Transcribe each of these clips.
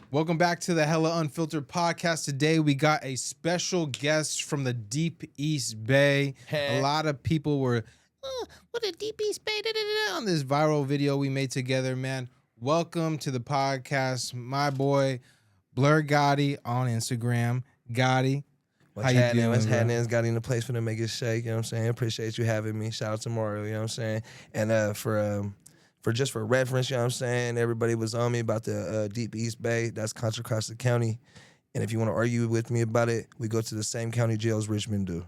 Welcome back to the Hella Unfiltered podcast. Today we got a special guest from the Deep East Bay. A lot of people were, what a Deep East Bay on this viral video we made together, man. Welcome to the podcast, my boy Blur Gotti on Instagram. Gotti, What's happening? It's Gotti in the place for to make it shake. You know what I'm saying? Appreciate you having me. Shout out to Mario. You know what I'm saying? And for reference, you know what I'm saying? Everybody was on me about the Deep East Bay. That's Contra Costa County. And if you want to argue with me about it, we go to the same county jails Richmond do.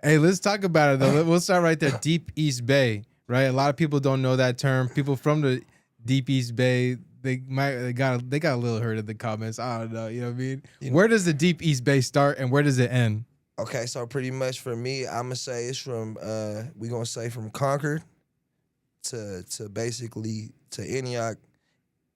Hey, let's talk about it though. We'll start right there. Deep East Bay, right? A lot of people don't know that term. People from the Deep East Bay, they got a little hurt in the comments. I don't know. You know what I mean? Where does the Deep East Bay start and where does it end? Okay, so pretty much for me, I'm gonna say it's from from Concord to basically to Antioch.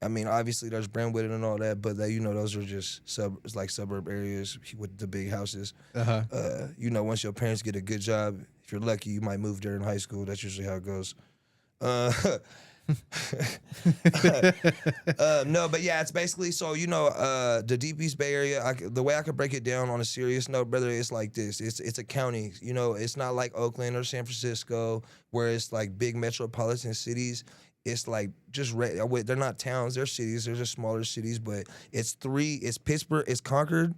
I mean, obviously there's Brentwood and all that, but those are just suburb areas with the big houses. Once your parents get a good job, if you're lucky, you might move there in high school. That's usually how it goes. No, but yeah, it's basically the Deep East Bay area. The way I could break it down on a serious note, brother, it's like this. It's a county. It's not like Oakland or San Francisco where it's like big metropolitan cities. It's like just they're not towns, they're cities. They're just smaller cities, but it's Pittsburgh, it's Concord,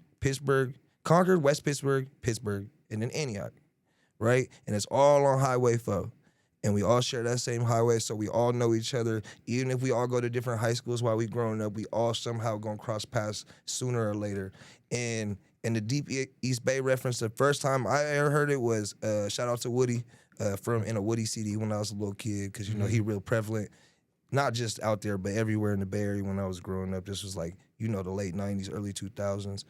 West Pittsburgh, and then Antioch, right? And it's all on Highway 4. And we all share that same highway, so we all know each other. Even if we all go to different high schools while we growing up, we all somehow gonna cross paths sooner or later. And the Deep East Bay reference, the first time I ever heard it was shout out to Woody in a Woody CD when I was a little kid, because he real prevalent, not just out there but everywhere in the Bay Area when I was growing up. This was like the late '90s, early 2000s.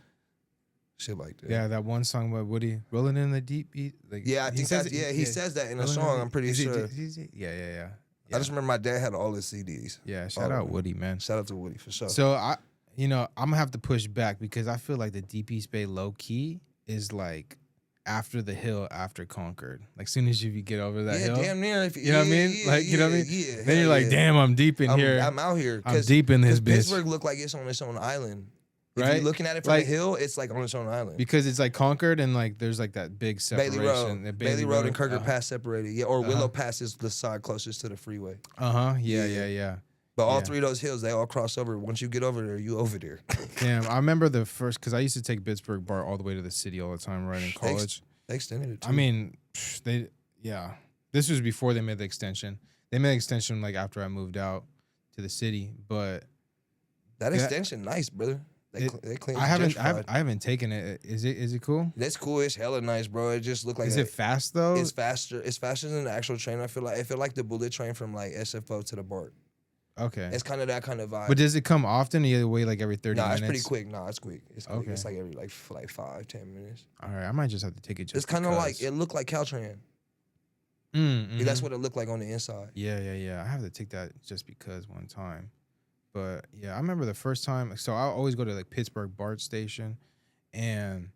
Shit like that. Yeah, that one song by Woody, "Rolling in the Deep East." Yeah, he says that in a song. I'm pretty sure. Yeah. I just remember my dad had all his CDs. Yeah, shout out Woody, man. Shout out to Woody for sure. So I'm gonna have to push back because I feel like the Deep East Bay low key is like after the hill, after Concord. Like soon as you get over that hill, damn near. You know what I mean? You know what I mean? Yeah. Then you're like, damn, I'm deep in here. I'm out here. I'm deep in this bitch. Pittsburgh look like it's on its own island. Right? If you're looking at it from the hill, it's like on its own island. Because it's like Concord and like there's like that big separation. Bailey Road and Concord Pass separated. Yeah, or Willow Pass is the side closest to the freeway. Yeah. But all three of those hills, they all cross over. Once you get over there, you over there. Damn, I remember the first, because I used to take Pittsburgh BART all the way to the city all the time right in college. They extended it too. I mean, this was before they made the extension. They made the extension like after I moved out to the city, but that extension, nice, brother. They clean. I haven't taken it. Is it cool? That's cool. It's hella nice, bro. It just look like. Is it fast though? It's faster. It's faster than the actual train. I feel like the bullet train from like SFO to the BART. Okay. It's kind of that kind of vibe. But does it come often? You wait like every 30 minutes? Nah, it's pretty quick. Nah, it's quick. It's quick. Okay. It's like every like 5-10 minutes. All right, I might just have to take it. It's kind of like it looked like Caltrain. Mm-hmm. That's what it looked like on the inside. Yeah. I have to take that just because one time. But yeah, I remember the first time. So I always go to like Pittsburgh BART station, and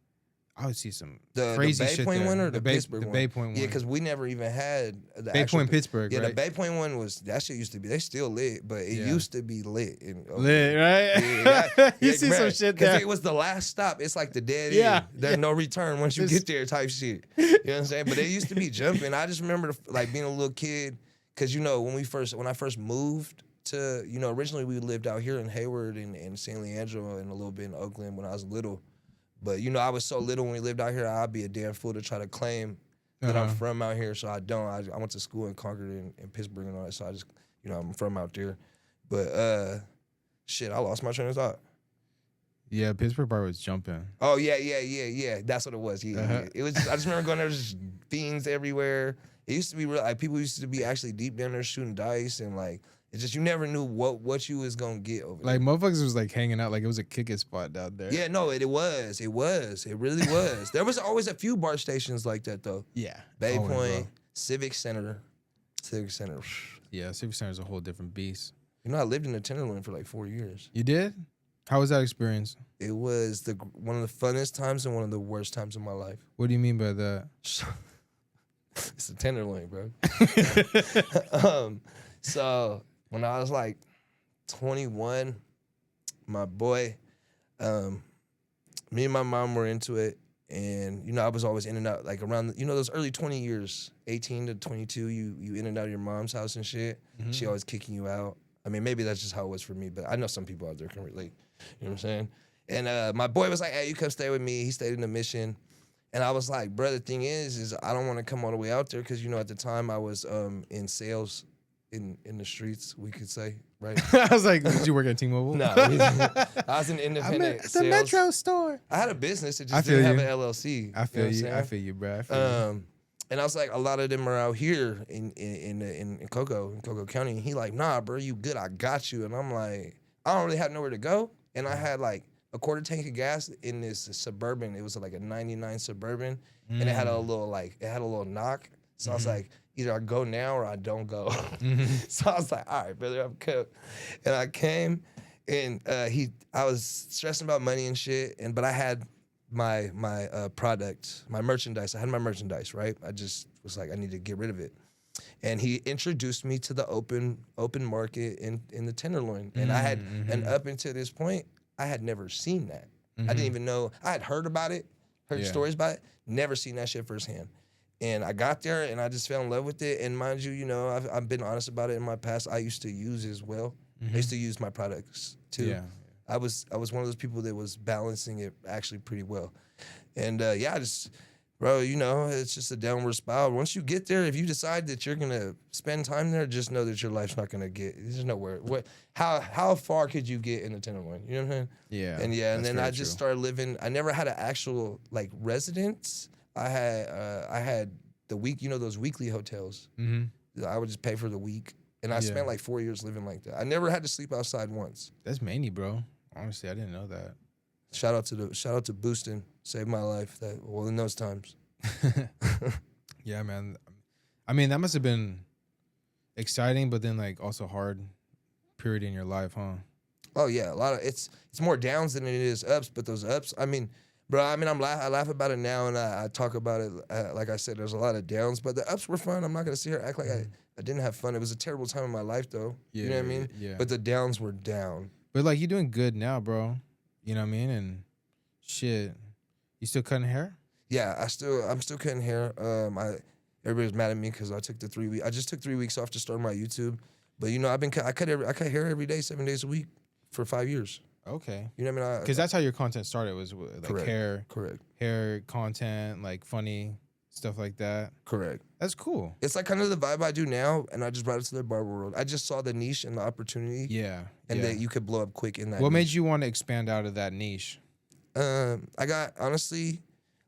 I would see some crazy shit. The Bay Point one or the Pittsburgh one? The Bay Point one. Yeah, because we never even had the Bay Point Pittsburgh. Yeah, right? the Bay Point one that shit used to be. They still lit, but it used to be lit. Lit, right? Yeah, you see some shit there. Because it was the last stop. It's like the dead end. There's no return once you get there type shit. You know what I'm saying? But they used to be jumping. I just remember like being a little kid, because when I first moved to, originally we lived out here in Hayward and San Leandro and a little bit in Oakland when I was little. But, I was so little when we lived out here, I'd be a damn fool to try to claim that I'm from out here. So I don't. I went to school in Concord and Pittsburgh and all that. So I just, I'm from out there. But, shit, I lost my train of thought. Yeah, Pittsburgh BART was jumping. Oh, yeah. That's what it was. Yeah. It was. I just remember going there, just fiends everywhere. It used to be real. Like, people used to be actually deep down there shooting dice and, like, it's just you never knew what you was gonna get over there. Like motherfuckers was like hanging out like it was a kicking spot down there. Yeah, no, it was. It really was. There was always a few BART stations like that though. Yeah. Bay Point, Civic Center. Yeah, Civic Center is a whole different beast. I lived in the Tenderloin for like 4 years. You did? How was that experience? It was one of the funnest times and one of the worst times of my life. What do you mean by that? It's a Tenderloin, bro. So when I was like 21, my boy, Me and my mom were into it. And, you know, I was always in and out, like around, you know, those early 20 years, 18 to 22, you in and out of your mom's house and shit. Mm-hmm. She always kicking you out. I mean, maybe that's just how it was for me, but I know some people out there can relate. You know what I'm saying? And my boy was like, hey, you come stay with me. He stayed in the Mission. And I was like, bro, the thing is I don't want to come all the way out there because, you know, at the time I was in sales in the streets, we could say, right? I was like, did you work at T-Mobile? No, I was an independent at the sales. Metro store. I had a business, it I just feel didn't have you. an LLC. I feel you. Know what I I'm feel you, bro. I feel saying? And I was like, a lot of them are out here in Cocoa County. And he like, nah, bro, you good? I got you. And I'm like, I don't really have nowhere to go. And I had like a quarter tank of gas in this Suburban. It was like a 99 Suburban, and it had a little knock. So I was like, either I go now or I don't go. So I was like, all right, brother, I'm cooked. And I came, and I was stressing about money and shit, but I had my product, my merchandise. I had my merchandise, right? I just was like, I need to get rid of it. And he introduced me to the open market in the Tenderloin. And I had, and up until this point, I had never seen that. I didn't even know, I had heard about it, heard stories about it, never seen that shit firsthand. And I got there and I just fell in love with it. And mind you, you know, I've been honest about it in my past. I used to use as well. I used to use my products too. Yeah. I was one of those people that was balancing it actually pretty well. And I just, bro, you know, it's just a downward spiral. Once you get there, if you decide that you're gonna spend time there, just know that your life's not gonna get. There's nowhere. How far could you get in the Tenderloin? You know what I'm saying? Yeah. And then I just started living. I never had an actual like residence. I had the week. You know those weekly hotels. I would just pay for the week, and I spent like 4 years living like that. I never had to sleep outside once. That's Manny, bro. Honestly, I didn't know that. Shout out to Booston, saved my life. In those times. Yeah, man. I mean, that must have been exciting, but then like also hard period in your life, huh? Oh yeah, a lot of it's more downs than it is ups. But those ups, I mean, bro, I laugh about it now, and I talk about it. Like I said, there's a lot of downs, but the ups were fun. I'm not gonna sit here and act like I didn't have fun. It was a terrible time in my life, though. Yeah, you know what I mean? Yeah. But the downs were down. But like you're doing good now, bro. You know what I mean? And shit, you still cutting hair? Yeah, I'm still cutting hair. Everybody's mad at me because I took the 3 weeks. I just took 3 weeks off to start my YouTube. But you know, I cut hair every day, 7 days a week for 5 years. Okay. You know what I mean? Because that's how your content started, was with, like correct. hair content, like funny stuff like that. Correct. That's cool. It's like kind of the vibe I do now, and I just brought it to the barber world. I just saw the niche and the opportunity. Yeah. And that you could blow up quick in that. What niche. made you want to expand out of that niche? I got, honestly,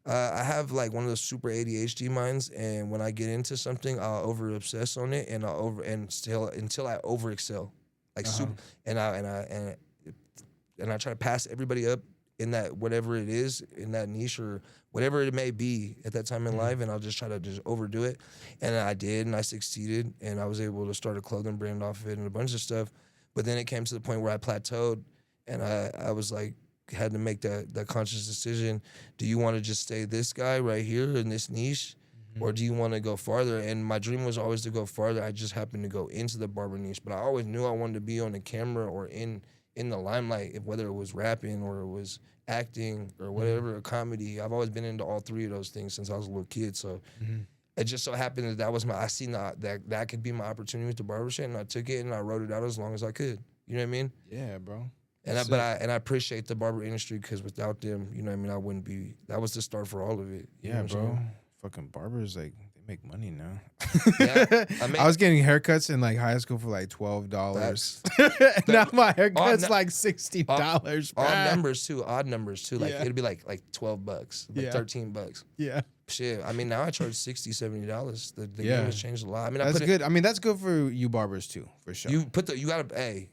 I have like one of those super ADHD minds, and when I get into something, I'll over obsess on it, and until I over excel, like super, and I try to pass everybody up in that whatever it is in that niche or whatever it may be at that time in life, and I'll just try to just overdo it, and I did, and I succeeded, and I was able to start a clothing brand off of it and a bunch of stuff, but then it came to the point where I plateaued, and I was like, had to make that conscious decision. Do you want to just stay this guy right here in this niche, or do you want to go farther? And my dream was always to go farther. I just happened to go into the barber niche, but I always knew I wanted to be on the camera or in the limelight, whether it was rapping or it was acting or whatever, or comedy. I've always been into all three of those things since I was a little kid. So it just so happened that was I seen that could be my opportunity with the barbershop, and I took it and I wrote it out as long as I could. You know what I mean? Yeah, bro. And I appreciate the barber industry, because without them, you know what I mean, I wouldn't be. That was the start for all of it. Yeah, bro. Fucking barbers, like, they make money now. Yeah, I was getting haircuts in like high school for like $12. Now my haircut's like $60. Odd numbers too. Like it'd be like $12, like $13. Yeah. Shit. I mean, now I charge $60, $70. The game has changed a lot. I mean, that's good. I mean, that's good for you barbers too, for sure. You gotta pay.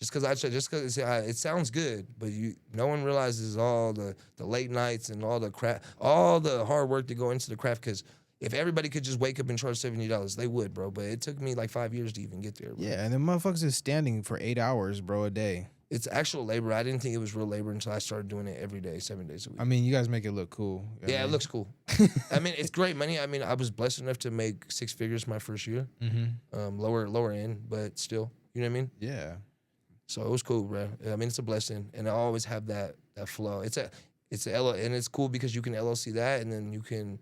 Just because it sounds good, but no one realizes all the late nights and all the hard work to go into the craft. Because if everybody could just wake up and charge $70, they would, bro. But it took me like 5 years to even get there, bro. Yeah, and the motherfuckers is standing for 8 hours, bro, a day. It's actual labor. I didn't think it was real labor until I started doing it every day, 7 days a week. I mean, you guys make it look cool. Yeah, it looks cool. I mean, it's great money. I mean, I was blessed enough to make 6 figures my first year. Lower end, but still, you know what I mean? Yeah. So it was cool, bro. I mean, it's a blessing, and I always have that flow. It's a and it's cool because you can LLC that, and then you can,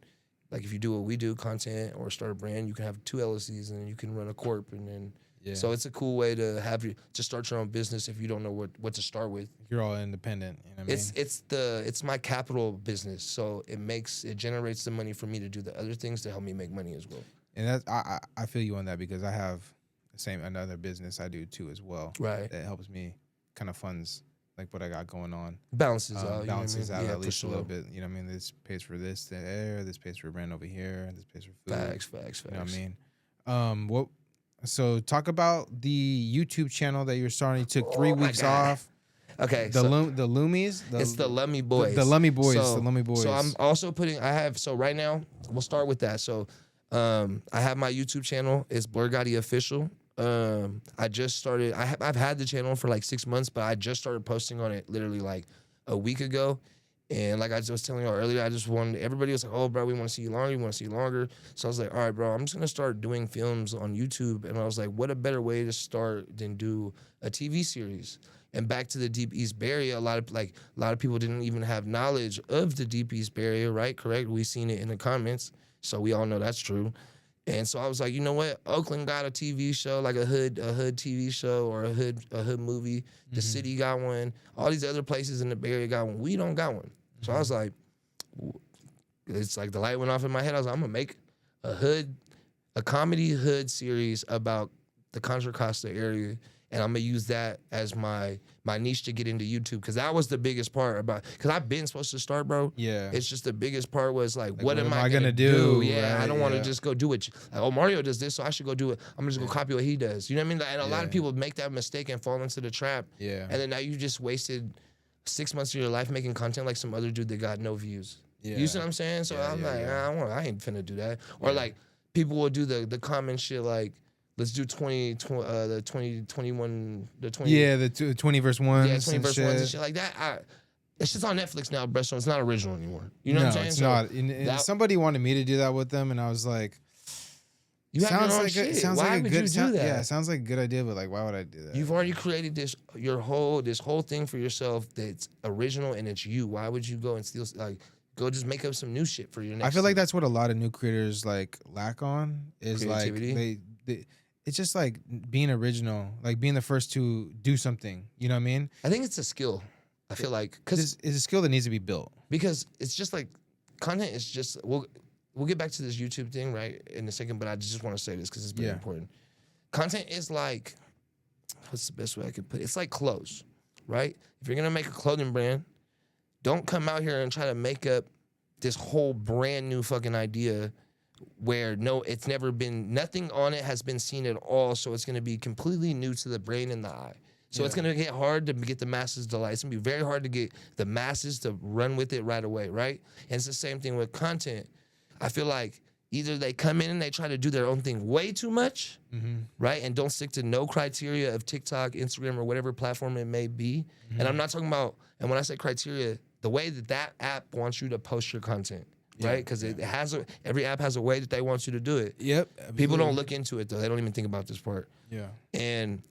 like, if you do what we do, content or start a brand, you can have 2 LLCs, and then you can run a corp, and then so it's a cool way to to start your own business if you don't know what to start with. You're all independent. You know what I mean? It's my capital business, so it generates the money for me to do the other things to help me make money as well. And that's I feel you on that because I have the same another business I do too as well. Right. That helps me kind of funds like what I got going on. Balances out. Balances you know what I out mean? at least for a little sure. bit. You know what I mean? This pays for this there, this pays for rent over here, this pays for food. Facts. You know what I mean? So talk about the YouTube channel that you're starting. You took 3 weeks off. Okay. The Lummies? It's the Lummy Boys. The Lummy Boys. So, the Lummy Boys. So I'm also so right now, we'll start with that. So I have my YouTube channel. It's Gotti Official. I just started. I've had the channel for like 6 months, but I just started posting on it literally like a week ago. And like I was telling y'all earlier, I just wanted, everybody was like, oh, bro, we want to see you longer. We want to see you longer. So I was like, all right, bro, I'm just going to start doing films on YouTube. And I was like, what a better way to start than do a TV series? And back to the Deep East Bay Area, a lot of people didn't even have knowledge of the Deep East Bay Area, right? Correct? We seen it in the comments. So we all know that's true. And so I was like, you know what? Oakland got a TV show, like a hood TV show or a hood movie. The city got one. All these other places in the Bay Area got one. We don't got one. So I was like, it's like the light went off in my head. I was like, I'm gonna make a comedy hood series about the Contra Costa area, and I'm gonna use that as my niche to get into YouTube, because that was the biggest part about, because I've been supposed to start, bro. Yeah. It's just the biggest part was like what am I I gonna do? Yeah, right? I don't want to just go do it. Like, oh, Mario does this, so I should go do it. I'm just gonna copy what he does. You know what I mean? And a lot of people make that mistake and fall into the trap. Yeah. And then now you just wasted 6 months of your life making content like some other dude that got no views. Yeah. You see what I'm saying? So I'm like, I ain't finna do that. Or like people will do the common shit like, let's do 20 verse 1. Yeah, the 20 verse 1. Yeah, 20 verse 1s and shit like that. It's just on Netflix now, bro, so it's not original anymore. You know what I'm saying? It's not. And somebody wanted me to do that with them, and I was like, you have your own shit. Why would you do that? Yeah, it sounds like a good idea, but like, why would I do that? You've already created this whole thing for yourself that's original and it's you. Why would you go and steal, like, go just make up some new shit for your next I feel thing? like that's what a lot of new creators like lack on is creativity. like they it's just like being original, like being the first to do something. You know what I mean? I think it's a skill. I feel like it's a skill that needs to be built. Because it's just like content is just we'll get back to this YouTube thing right in a second, but I just want to say this because it's very important. Content is like, what's the best way I could put it? It's like clothes, right? If you're gonna make a clothing brand, don't come out here and try to make up this whole brand new fucking idea where it's never been, nothing on it has been seen at all, so it's gonna be completely new to the brain and the eye. So it's gonna get hard to get the masses to like. It's gonna be very hard to get the masses to run with it right away, right? And it's the same thing with content. I feel like either they come in and they try to do their own thing way too much, right? And don't stick to no criteria of TikTok, Instagram, or whatever platform it may be. And I'm not talking about, and when I say criteria, the way that app wants you to post your content, right? Because every app has a way that they want you to do it. Yep. Absolutely. People don't look into it though. They don't even think about this part. Yeah. And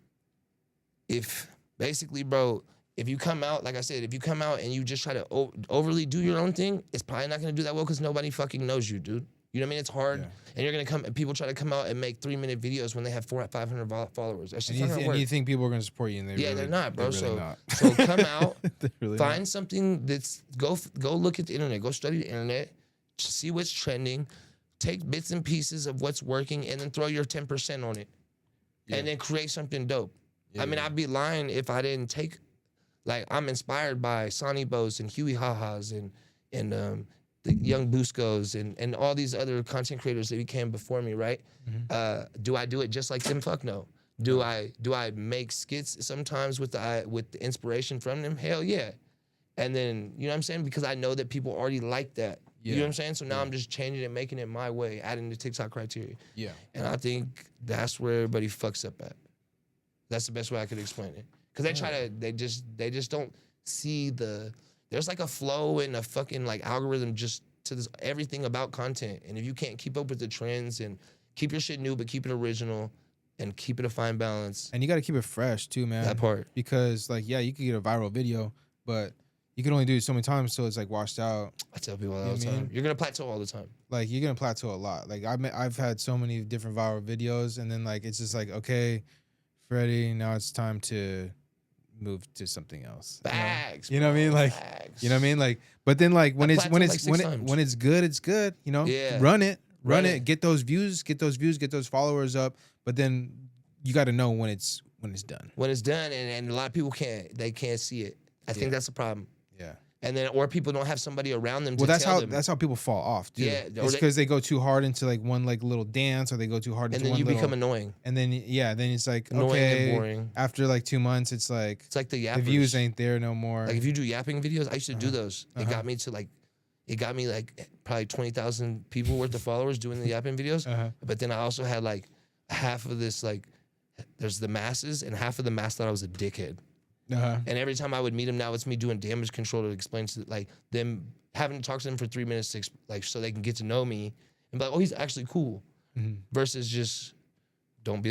if basically, bro, if you come out, like I said, if you come out and you just try to overly do your own thing, it's probably not gonna do that well because nobody fucking knows you, dude. You know what I mean? It's hard, and you're gonna people try to come out and make 3-minute videos when they have 400, 500 followers. That's just not gonna work. And you think people are gonna support you? And they're not, bro. They're really not. So come out, really find something that's go look at the internet, go study the internet, see what's trending, take bits and pieces of what's working, and then throw your 10% on it, and then create something dope. I mean, I'd be lying if I didn't take, like, I'm inspired by Sonny Bos and Huey Haha's and the Young Buscos and all these other content creators that came before me, right? Do I do it just like them? Fuck no. Do I make skits sometimes with the inspiration from them? Hell yeah. And then, you know what I'm saying? Because I know that people already like that. You know what I'm saying? So now I'm just changing it, making it my way, adding the TikTok criteria. Yeah. And I think that's where everybody fucks up at. That's the best way I could explain it. Because they just don't see there's like a flow and a fucking like algorithm just to this everything about content. And if you can't keep up with the trends and keep your shit new but keep it original and keep it a fine balance. And you got to keep it fresh too, man. That part. Because like, yeah, you could get a viral video, but you can only do it so many times so it's like washed out. I tell people all the time. You're gonna plateau all the time. Like you're gonna plateau a lot. Like I've had so many different viral videos, and then like it's just like, okay, Freddie, now it's time to move to something else. Bags. You know what I mean? Like bags. you know what I mean? Like, but then like when it's good, it's good. You know, yeah. run it, get those views, get those followers up. But then you got to know when it's done. When it's done, and a lot of people can't see it. I think that's the problem. Yeah. And then, or people don't have somebody around them to tell them. That's how people fall off, dude. Yeah. It's because they go too hard into like one like little dance, or they go too hard into one. And then you become annoying. And then then it's like annoying okay, and boring. After like 2 months, it's like the views ain't there no more. Like if you do yapping videos, I used to do those. It got me like probably 20,000 people worth of followers doing the yapping videos. But then I also had like half of this like there's the masses, and half of the mass thought I was a dickhead. And every time I would meet them, now it's me doing damage control to explain to like them, having to talk to them for 3 minutes to like so they can get to know me and be like, oh, he's actually cool. Versus just don't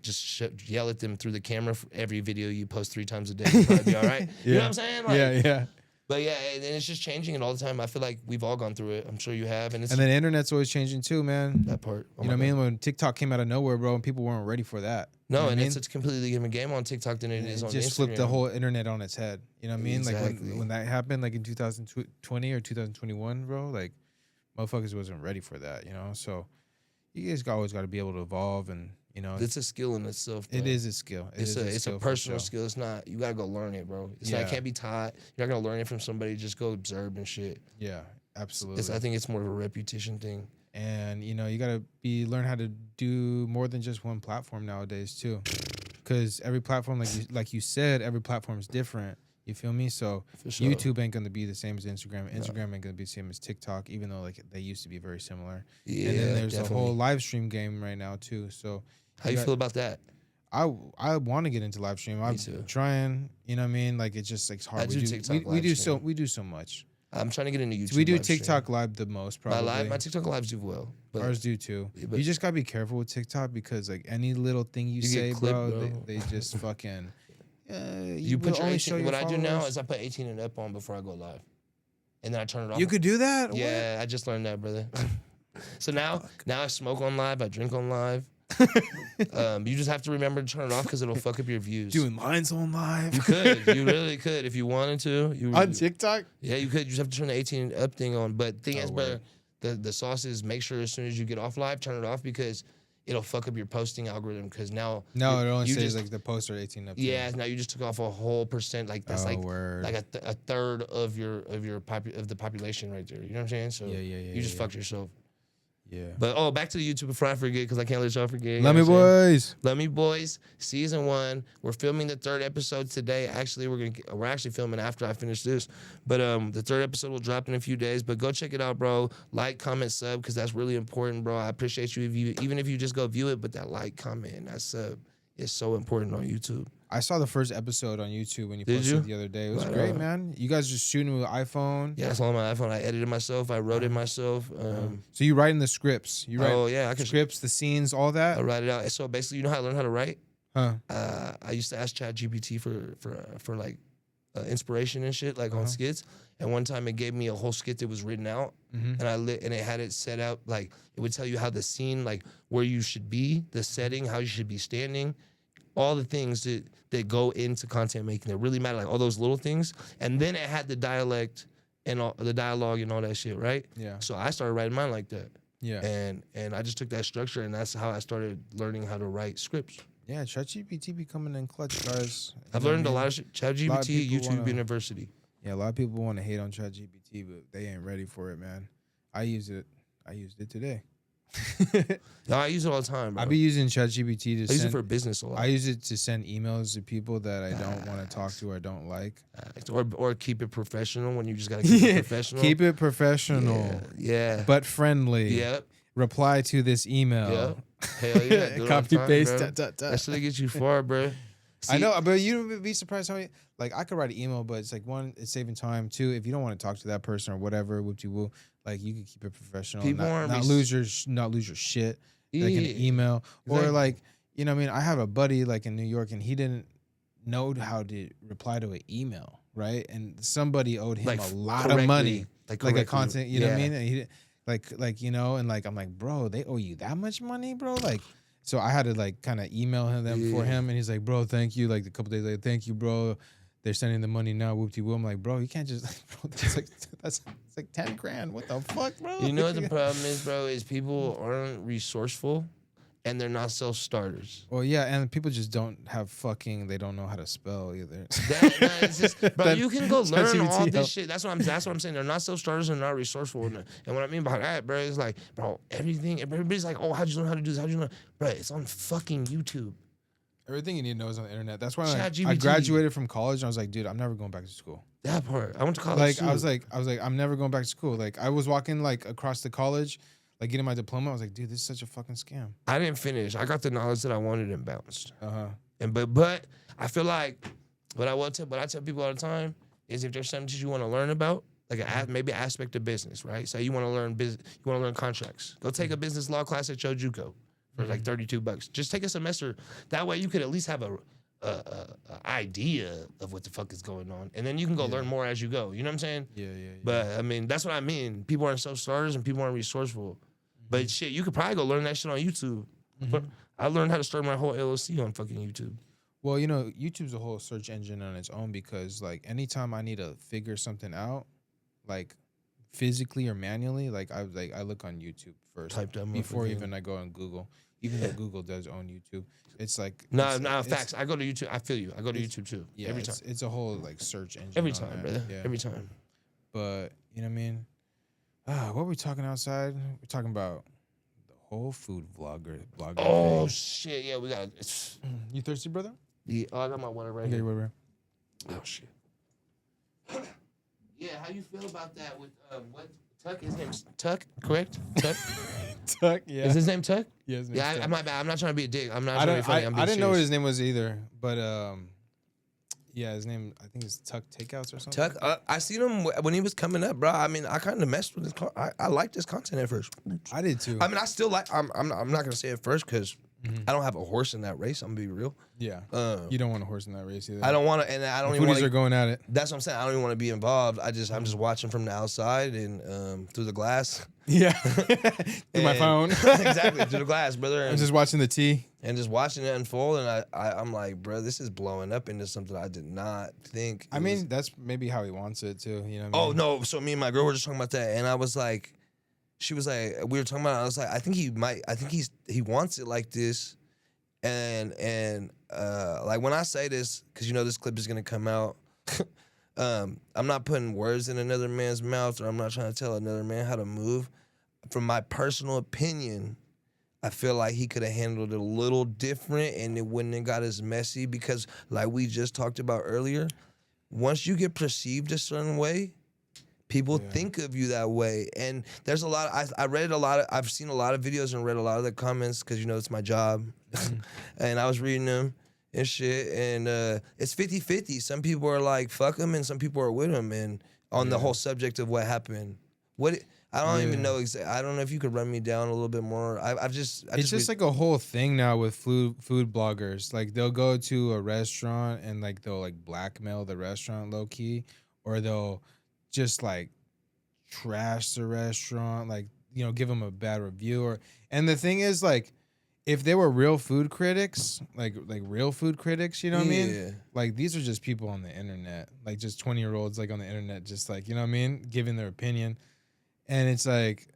just yell at them through the camera for every video you post 3 times a day. You'll probably be all right. You know what I'm saying? Like, yeah. But yeah, and it's just changing it all the time. I feel like we've all gone through it. I'm sure you have. And then the internet's always changing too, man. That part. You know what I mean? When TikTok came out of nowhere, bro, and people weren't ready for that. No, and it's a completely different game on TikTok than it is on Instagram. It just flipped the whole internet on its head. You know what I mean? Exactly. Like when that happened, like in 2020 or 2021, bro, like motherfuckers wasn't ready for that, you know? So you guys always got to be able to evolve, and you know, it's a skill in itself. Though. It is a skill. It's a personal skill. It's not. You gotta go learn it, bro. It's not. It can't be taught. You're not gonna learn it from somebody. Just go observe and shit. Yeah, absolutely. I think it's more of a repetition thing. And you know, you gotta learn how to do more than just one platform nowadays too, because every platform, like you said, every platform is different. You feel me? So sure. YouTube ain't gonna be the same as Instagram. Instagram ain't gonna be the same as TikTok, even though like they used to be very similar. Yeah, and then there's definitely. a whole live stream game right now too. So how you feel about that? I want to get into live stream. I'm trying. You know what I mean? Like it's just like it's hard. I do TikTok we do so much. I'm trying to get into YouTube. So we do TikTok live the most, probably. My TikTok lives do well. But ours do too. You just gotta be careful with TikTok because like any little thing you say, bro, they just fucking. You put your 18. What I do now is I put 18 and up on before I go live, and then I turn it off. You could do that? Yeah, I just learned that, brother. So now I smoke on live, I drink on live. You just have to remember to turn it off because it'll fuck up your views. Doing lines on live. You really could if you wanted to. On TikTok? Yeah, you could. You just have to turn the 18 and up thing on. But the thing is, brother, the sauce is make sure as soon as you get off live, turn it off because it'll fuck up your posting algorithm because now it only says like the poster 18 up. Yeah, now you just took off a whole percent. Like that's like a third of the population right there. You know what I'm saying? So you just fucked yourself. Yeah. But back to the YouTube before I forget because I can't let y'all forget. Let me boys. Season 1. We're filming the 3rd episode today. Actually, we're actually filming after I finish this. But the 3rd episode will drop in a few days. But go check it out, bro. Like, comment, sub because that's really important, bro. I appreciate you even if you just go view it. But that like, comment, and that sub is so important on YouTube. I saw the first episode on YouTube when you posted it the other day. It was great, man. You guys just shooting with an iPhone? Yeah, it's all on my iPhone. I edited myself. I wrote it myself. So you writing the scripts? You write I can scripts, the scenes, all that? I write it out. So basically, you know how I learned how to write? Huh? I used to ask ChatGPT for like inspiration and shit, like on skits. And one time it gave me a whole skit that was written out, and and it had it set out like it would tell you how the scene, like where you should be, the setting, how you should be standing. All the things that go into content making that really matter, like all those little things. And then it had the dialect and all the dialogue and all that shit, right? Yeah. So I started writing mine like that. Yeah. And I just took that structure, and that's how I started learning how to write scripts. Yeah, ChatGPT be coming in clutch, guys. I've learned a lot of shit. ChatGPT, YouTube University. Yeah, a lot of people want to hate on ChatGPT, but they ain't ready for it, man. I used it today. No, I use it all the time, bro. I be using ChatGPT to use it for business a lot. I use it to send emails to people that I don't want to talk to or don't like. Or keep it professional when you just got to keep it professional. Keep it professional. Yeah. But friendly. Yep. Reply to this email. Yep. Hell yeah. Copy, paste. That shit get you far, bro. See, I know, but you'd be surprised how many. Like I could write an email, but it's like one, it's saving time. 2, if you don't want to talk to that person or whatever, whoop-de-woo, like you can keep it professional. People not lose your shit. Like an email or like you know what I mean? I have a buddy like in New York, and he didn't know how to reply to an email, right? And somebody owed him Like, a lot of money, like a correctly. content, you know what I mean? And he like you know, and like I'm like, bro, they owe you that much money, bro? Like, so I had to like kind of email them for him, and he's like, bro, thank you. Like a couple days later, thank you, bro. They're sending the money now, whoop de whoop. I'm like, bro, you can't just bro, it's like 10 grand. What the fuck, bro? You know what the problem is, bro? Is people aren't resourceful and they're not self-starters. Well, yeah, and people just don't have they don't know how to spell either. It's just, bro, you can go learn all this help. shit. That's what I'm saying. They're not self-starters and not resourceful. And what I mean by that, bro, is like, bro, everybody's like, oh, how'd you learn how to do this? How'd you learn? Bro, it's on fucking YouTube. Everything you need to know is on the internet. That's why I ChatGPT. graduated from college and I was like, dude, I'm never going back to school. That part. I went to college. Like too. I was like, I'm never going back to school. Like I was walking like across the college, like getting my diploma. I was like, dude, this is such a fucking scam. I didn't finish. I got the knowledge that I wanted and bounced. Uh-huh. But I feel like what I tell people all the time is if there's something that you want to learn about, like maybe an aspect of business, right? So you want to learn business, you want to learn contracts. Go take a business law class at Chojuko for like $32. Just take a semester. That way you could at least have a idea of what the fuck is going on, and then you can go learn more as you go. You know what I'm saying? Yeah. But I mean, that's what I mean. People aren't self-starters and people aren't resourceful. But shit, you could probably go learn that shit on YouTube. But I learned how to start my whole LLC on fucking YouTube. Well, you know, YouTube's a whole search engine on its own because like anytime I need to figure something out, like physically or manually, like I look on YouTube first before even I go on Google. Even though Google does own YouTube, it's like facts. I go to YouTube. I feel you. I go to YouTube too. Yeah, every time. It's a whole like search engine. Every time, brother. Yeah. Every time. But you know what I mean? What were we talking outside? We're talking about the whole food vlogger. Oh thing. shit! Yeah, we got. You thirsty, brother? Yeah, I got my water right here. Whatever. Oh shit. Yeah, how you feel about that with what Tuck? His name's Tuck, correct? Tuck. Tuck. Yeah. Is his name Tuck? Yeah. I'm not bad. I'm not trying to be a dick. I'm not trying to be funny. I didn't know what his name was either, but yeah, his name I think is Tuck Takeouts or something. Tuck, I seen him when he was coming up, bro. I mean, I kind of messed with his. I liked his content at first. I did too. I mean, I still like. I'm not gonna say it first because I don't have a horse in that race. I'm gonna be real. Yeah. You don't want a horse in that race either. I don't want to, and I don't the even. Foodies are going at it. That's what I'm saying. I don't even want to be involved. I'm just watching from the outside and through the glass. Yeah. Through my phone. Exactly through the glass, brother. I'm just watching the tea. And just watching it unfold, and I'm like, bro, this is blowing up into something I did not think. I mean, that's maybe how he wants it too. You know what I Oh mean? no! So me and my girl were just talking about that, and I was like, she was like, we were talking about it, I was like, I think he wants it like this, and like when I say this, because you know this clip is gonna come out, I'm not putting words in another man's mouth, or I'm not trying to tell another man how to move. From my personal opinion, I feel like he could have handled it a little different and it wouldn't have got as messy because like we just talked about earlier, once you get perceived a certain way, people think of you that way. And there's a lot, I've seen a lot of videos and read a lot of the comments because, you know, it's my job. And I was reading them and shit. And it's 50-50. Some people are like, fuck him, and some people are with him. And on the whole subject of what happened. I don't even know exactly. I don't know if you could run me down a little bit more. It's just like a whole thing now with food bloggers. Like they'll go to a restaurant and like they'll like blackmail the restaurant low key, or they'll just like trash the restaurant, like, you know, give them a bad review. And the thing is, like, if they were real food critics, like real food critics, you know what I mean? Like these are just people on the internet, like just 20-year-olds like on the internet, just like, you know what I mean, giving their opinion. And it's like,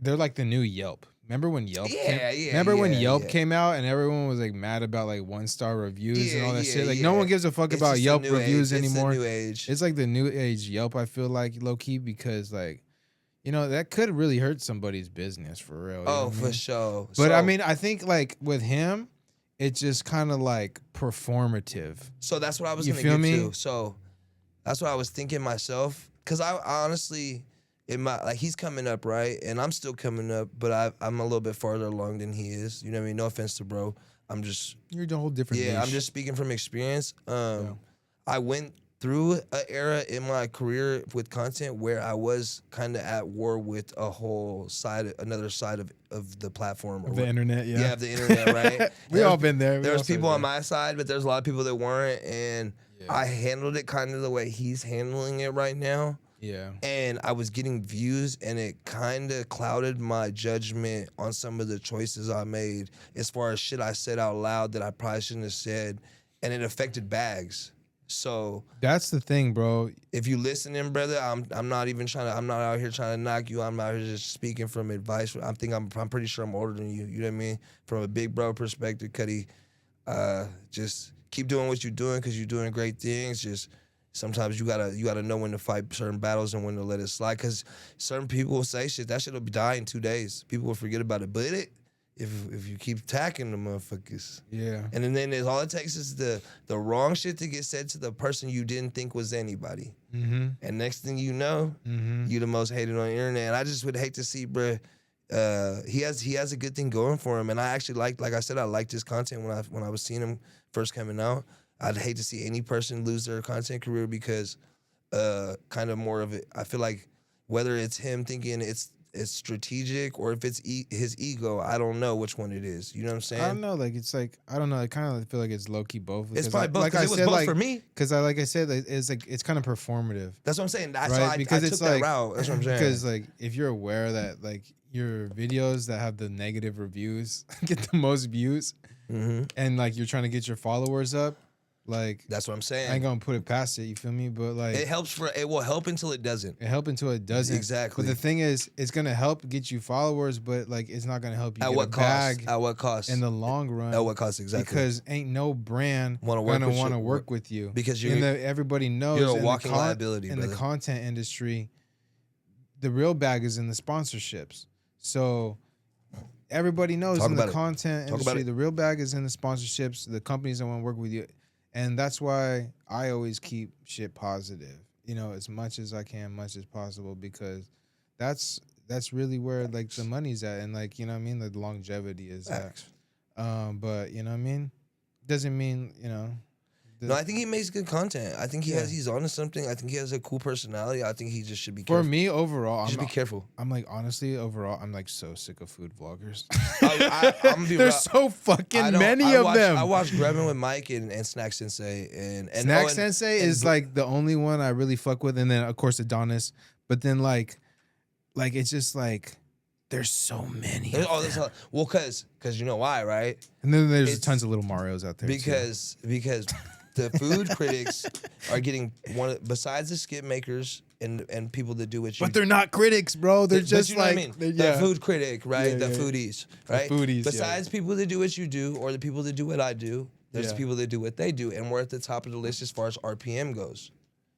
they're like the new Yelp. Remember when Yelp came out and everyone was like mad about like 1-star reviews and all that shit? Like no one gives a fuck about Yelp reviews anymore. It's the new age. It's like the new age Yelp, I feel like, low key, because like, you know, that could really hurt somebody's business for real. Oh, for sure. But I mean, I think like with him, it's just kind of like performative. So that's what I was going to get to. So that's what I was thinking myself. Because I honestly... he's coming up, right? And I'm still coming up, but I'm a little bit farther along than he is. You know what I mean? No offense to bro. You're a whole different niche. I'm just speaking from experience. I went through an era in my career with content where I was kind of at war with a whole side, another side of the platform. Or The internet, yeah. Yeah, of the internet, right? We all been there. There was people on my side, but there's a lot of people that weren't. And Yeah. I handled it kind of the way he's handling it right now. Yeah. And I was getting views, and it kind of clouded my judgment on some of the choices I made as far as shit I said out loud that I probably shouldn't have said. And it affected bags. So that's the thing, bro. if you listening, brother, I'm not even trying to. I'm not out here trying to knock you. I'm out here just speaking from advice. I'm pretty sure I'm older than you. You know what I mean? From a big bro perspective, Cuddy, just keep doing what you're doing because you're doing great things. Just sometimes you gotta know when to fight certain battles and when to let it slide. Because certain people will say shit that shit'll die in 2 days. People will forget about it, but if you keep attacking the motherfuckers. Yeah. And then there's all it takes is the wrong shit to get said to the person you didn't think was anybody. Mm-hmm. And next thing you know, you the most hated on the internet. And I just would hate to see, bruh, he has a good thing going for him. And I actually like I said, I liked his content when I was seeing him first coming out. I'd hate to see any person lose their content career because kind of more of it. I feel like whether it's him thinking it's strategic or if it's his ego, I don't know which one it is. You know what I'm saying? I don't know. Like it's like I don't know. I kind of feel like it's low key both. It's probably both. Like I I it was said, both like for me. because like I said, it's like it's kind of performative. That's what I'm saying. That's Right? why I Because took it's that like- route. That's what I'm saying. Because like if you're aware that like your videos that have the negative reviews get the most views, and like you're trying to get your followers up, like That's what I'm I saying. ain't gonna put it past it. You feel me? But like It will help until it doesn't. it help until it doesn't. Exactly. But the thing is, it's gonna help get you followers, but like it's not gonna help you At get what a cost? bag At what cost? in the long run. At what cost exactly? Because ain't no brand Wanna work gonna with want to you. work with you. Because everybody knows you're a in the walking liability, in the brother. content industry. The real bag is in the sponsorships. So everybody knows Talk in the about it. content Talk about industry, it. the real bag is in the sponsorships. The companies that want to work with you, and that's why I always keep shit positive. You know, as much as I can, much as possible, because that's really where like the money's at, and like you know what I mean, the longevity is Facts. at. But you know what I mean, doesn't mean you know. No, I think he makes good content. I think Yeah. he's onto something. I think he has a cool personality. I think he just should be For careful. me, overall, Just be careful. I'm like honestly, overall, I'm like so sick of food vloggers. I'm gonna be There's real. so fucking I many of them. I watched Grubbin with Mike and Snack Sensei and Snack Sensei is like the only one I really fuck with, and then of course Adonis. But then like it's just like there's so many. Well, cause you know why, right? And then there's it's- tons of little Marios out there. too. Because the food critics are getting besides the skip makers and people that do what you. But they're not critics, bro. They're But just you know like what I mean? they're- The yeah. food critic, right? Yeah, the yeah. foodies, right? foodies, yeah. Besides people that do what you do, or the people that do what I do, there's Yeah. people that do what they do, and we're at the top of the list as far as RPM goes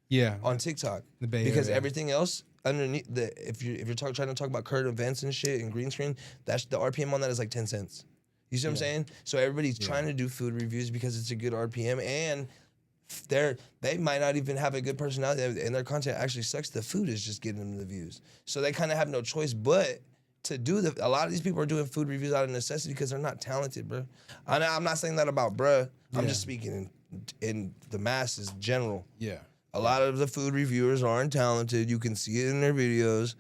Yeah. on TikTok. The Bay Because Area. everything else underneath if you're trying to talk about current events and shit and green screen, that's the RPM on that is like 10 cents. You see what I'm saying? So everybody's trying to do food reviews because it's a good RPM, and they might not even have a good personality, and their content actually sucks. The food is just getting them the views, so they kind of have no choice but to do a lot of these people are doing food reviews out of necessity because they're not talented, bro. I'm not saying that about bruh. I'm just speaking in the masses general. Yeah. A lot of the food reviewers aren't talented. You can see it in their videos.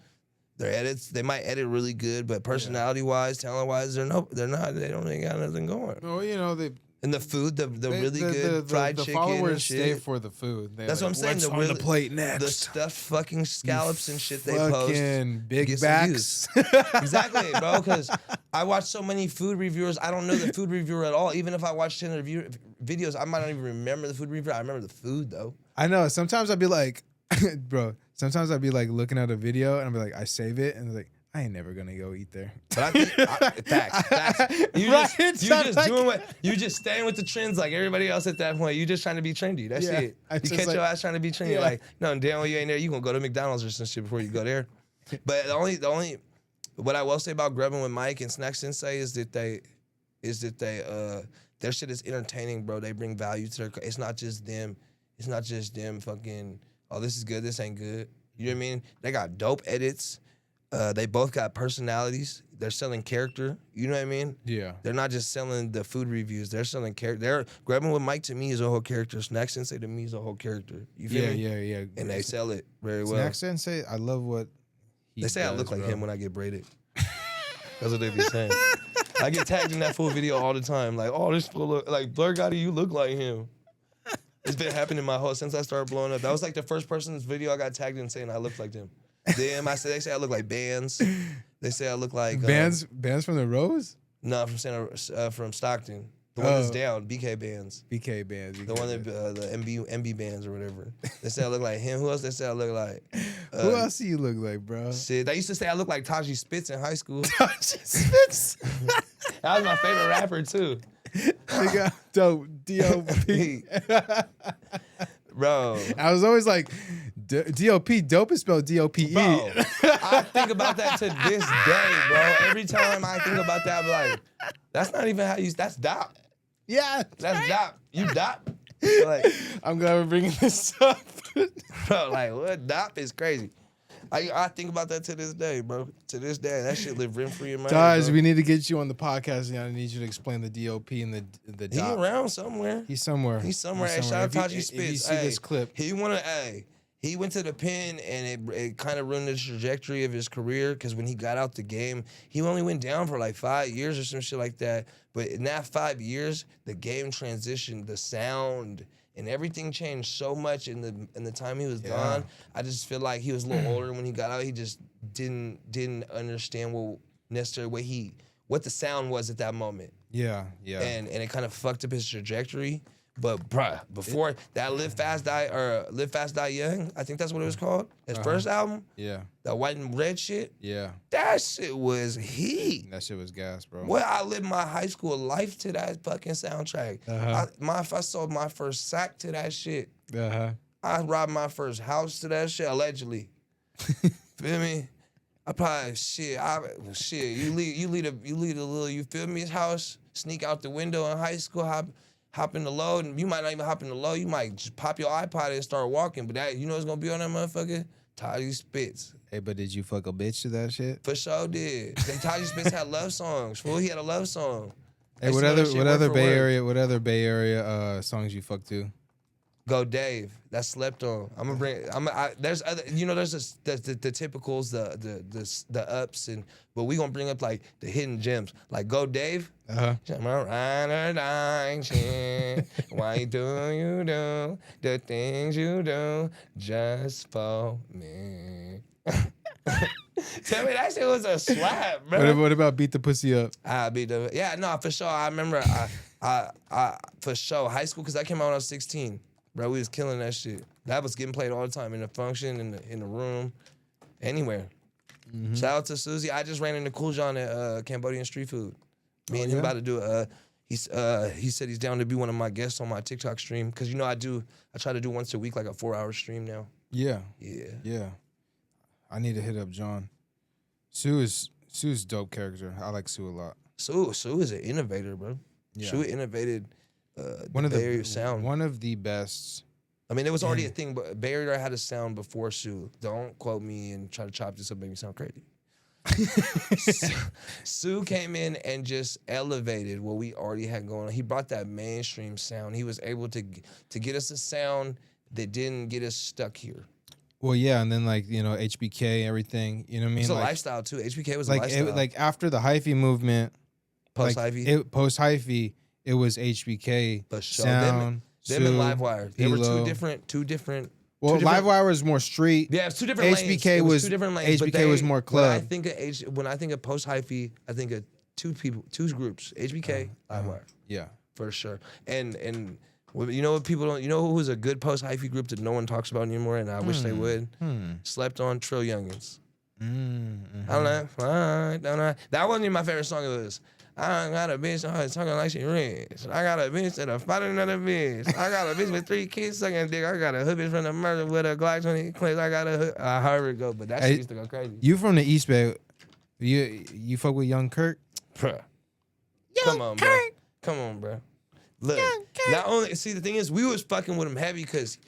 Their edits, they might edit really good, but personality-wise, talent-wise, they're not. They don't got nothing going. Oh, you know they. And the food, the really good fried the chicken followers and stay shit. for the food. They're That's like, what I'm saying. What's The on really- the plate next? The stuffed fucking scallops and shit they post. Fucking big get some backs. Exactly, bro. Because I watch so many food reviewers. I don't know the food reviewer at all. Even if I watch 10 videos, I might not even remember the food reviewer. I remember the food though. I know. Sometimes I'd be like, bro. Sometimes I'd be like looking at a video and I'd be like, I save it and like, I ain't never gonna go eat there. But I think facts. You Right? just doing what you just staying with the trends like everybody else at that point. You just trying to be trendy. That's Yeah, it. I You just catch like- your ass trying to be trendy. Yeah. Like no, damn well you ain't there. You gonna go to McDonald's or some shit before you go there. But the only what I will say about Grubbin with Mike and Snack Sensei is that they their shit is entertaining, bro. They bring value to their. It's not just them. It's not just them fucking. Oh, this is good. This ain't good. You know what I mean? They got dope edits. They both got personalities. They're selling character. You know what I mean? Yeah. They're not just selling the food reviews. They're selling character. They're grabbing with Mike to me is a whole character. Snack Sensei to me is a whole character. You feel me? Yeah. And they sell it very well. Snack Sensei, I love what he They say I does, look like bro. him when I get braided. That's what they be saying. I get tagged in that full video all the time. Like, oh, this fool look like Blur Gotti, you look like him. It's been happening my whole since I started blowing up. That was like the first person's video I got tagged in saying I looked like them. Then they say I look like Bands. They say I look like Bands from the Rose? No, from Stockton. The one that's down, BK Bands. BK Bands. The one that the MB Bands or whatever. They say I look like him. Who else they say I look like? Who else do you look like, bro? Shit, they used to say I look like Taji Spitz in high school. Taji Spitz. That was my favorite rapper too. Nigga, dope. D.O.P. Bro. I was always like, D.O.P. Dope is spelled D.O.P.E. Bro, I think about that to this day, bro. Every time I think about that, I'm like, that's not even how you, that's Dop. Yeah. That's Dop. You Dop? Like, I'm glad we're bringing this up. bro, like, what? Dop is crazy. I think about that to this day, bro. To this day, that shit live rent free in my Guys, head, we need to get you on the podcast, and I need you to explain the D.O.P. and the he dot. around somewhere. He's somewhere. Hey, shout out Taji Spitz. If you see this clip. He went to the pen, and it kind of ruined the trajectory of his career because when he got out the game, he only went down for like 5 years or some shit like that. But in that 5 years, the game transitioned, the sound, and everything changed so much in the time he was gone. I just feel like he was a little older when he got out. He just didn't understand what the sound was at that moment. Yeah. And it kind of fucked up his trajectory. But bruh, before that Live Fast Die Young, I think that's what it was called. His first album. Yeah. The white and red shit. Yeah. That shit was heat. That shit was gas, bro. Well, I lived my high school life to that fucking soundtrack. I sold my first sack to that shit. I robbed my first house to that shit, allegedly. Feel me? I probably you leave a little, you feel me, his house, sneak out the window in high school, hop in the load, and you might not even hop in the load, you might just pop your iPod and start walking, but that, you know what's gonna be on that motherfucker? Taji Spitz. Hey, but did you fuck a bitch to that shit? For sure did. Taji Spitz had love songs. Fool, he had a love song. Hey, what other Bay Area songs you fuck to? Go Dave. That's slept on. There's other, there's the typicals, the ups, but we gonna bring up like the hidden gems, like Go Dave. Why do you do the things you do just for me? Tell me that shit was a slap, bro. What about Beat the Pussy Up? For sure. I remember for sure high school, because I came out when I was 16. Bro, we was killing that shit. That was getting played all the time in the function, in the room, anywhere. Mm-hmm. Shout out to Susie. I just ran into Cool John at Cambodian Street Food. Me and him about to do he said he's down to be one of my guests on my TikTok stream. Cause I try to do once a week, like a 4-hour stream now. Yeah. Yeah. I need to hit up John. Sue's dope character. I like Sue a lot. Sue is an innovator, bro. Yeah. Sue innovated one of Bay Area sound. One of the best. I mean, it was already a thing, but Bay Area had a sound before Sue. Don't quote me and try to chop this up, make me sound crazy. Sue came in and just elevated what we already had going on. He brought that mainstream sound. He was able to get us a sound that didn't get us stuck here. Well, yeah, and then HBK, everything. You know what I mean? It's a lifestyle too. HBK was a lifestyle. After the hyphy movement, post-hyphy, post-hyphy, it was HBK sound. Them and Livewire. They were two different. Well, Livewire was more street. Yeah, it's two different lanes. HBK was two different lanes. HBK was more club. When I think of post-hyphy, I think of two groups. HBK, Livewire. Yeah, for sure. And you know what people don't. You know who was a good post-hyphy group that no one talks about anymore, and I wish they would. Slept on Trill Youngins. Mm-hmm. I'm like, fine, don't I? That wasn't even my favorite song. It was, I got a bitch talking like she rich. I got a bitch that'll fight another bitch. I got a bitch with 3 kids sucking dick. I got a hood bitch from the murder with a Glock 20 clips. I got a hood. However it go, but that shit used to go crazy. You from the East Bay? You fuck with Young Kirk? Bruh. Come on, bro. Look, not only the thing is we was fucking with him heavy because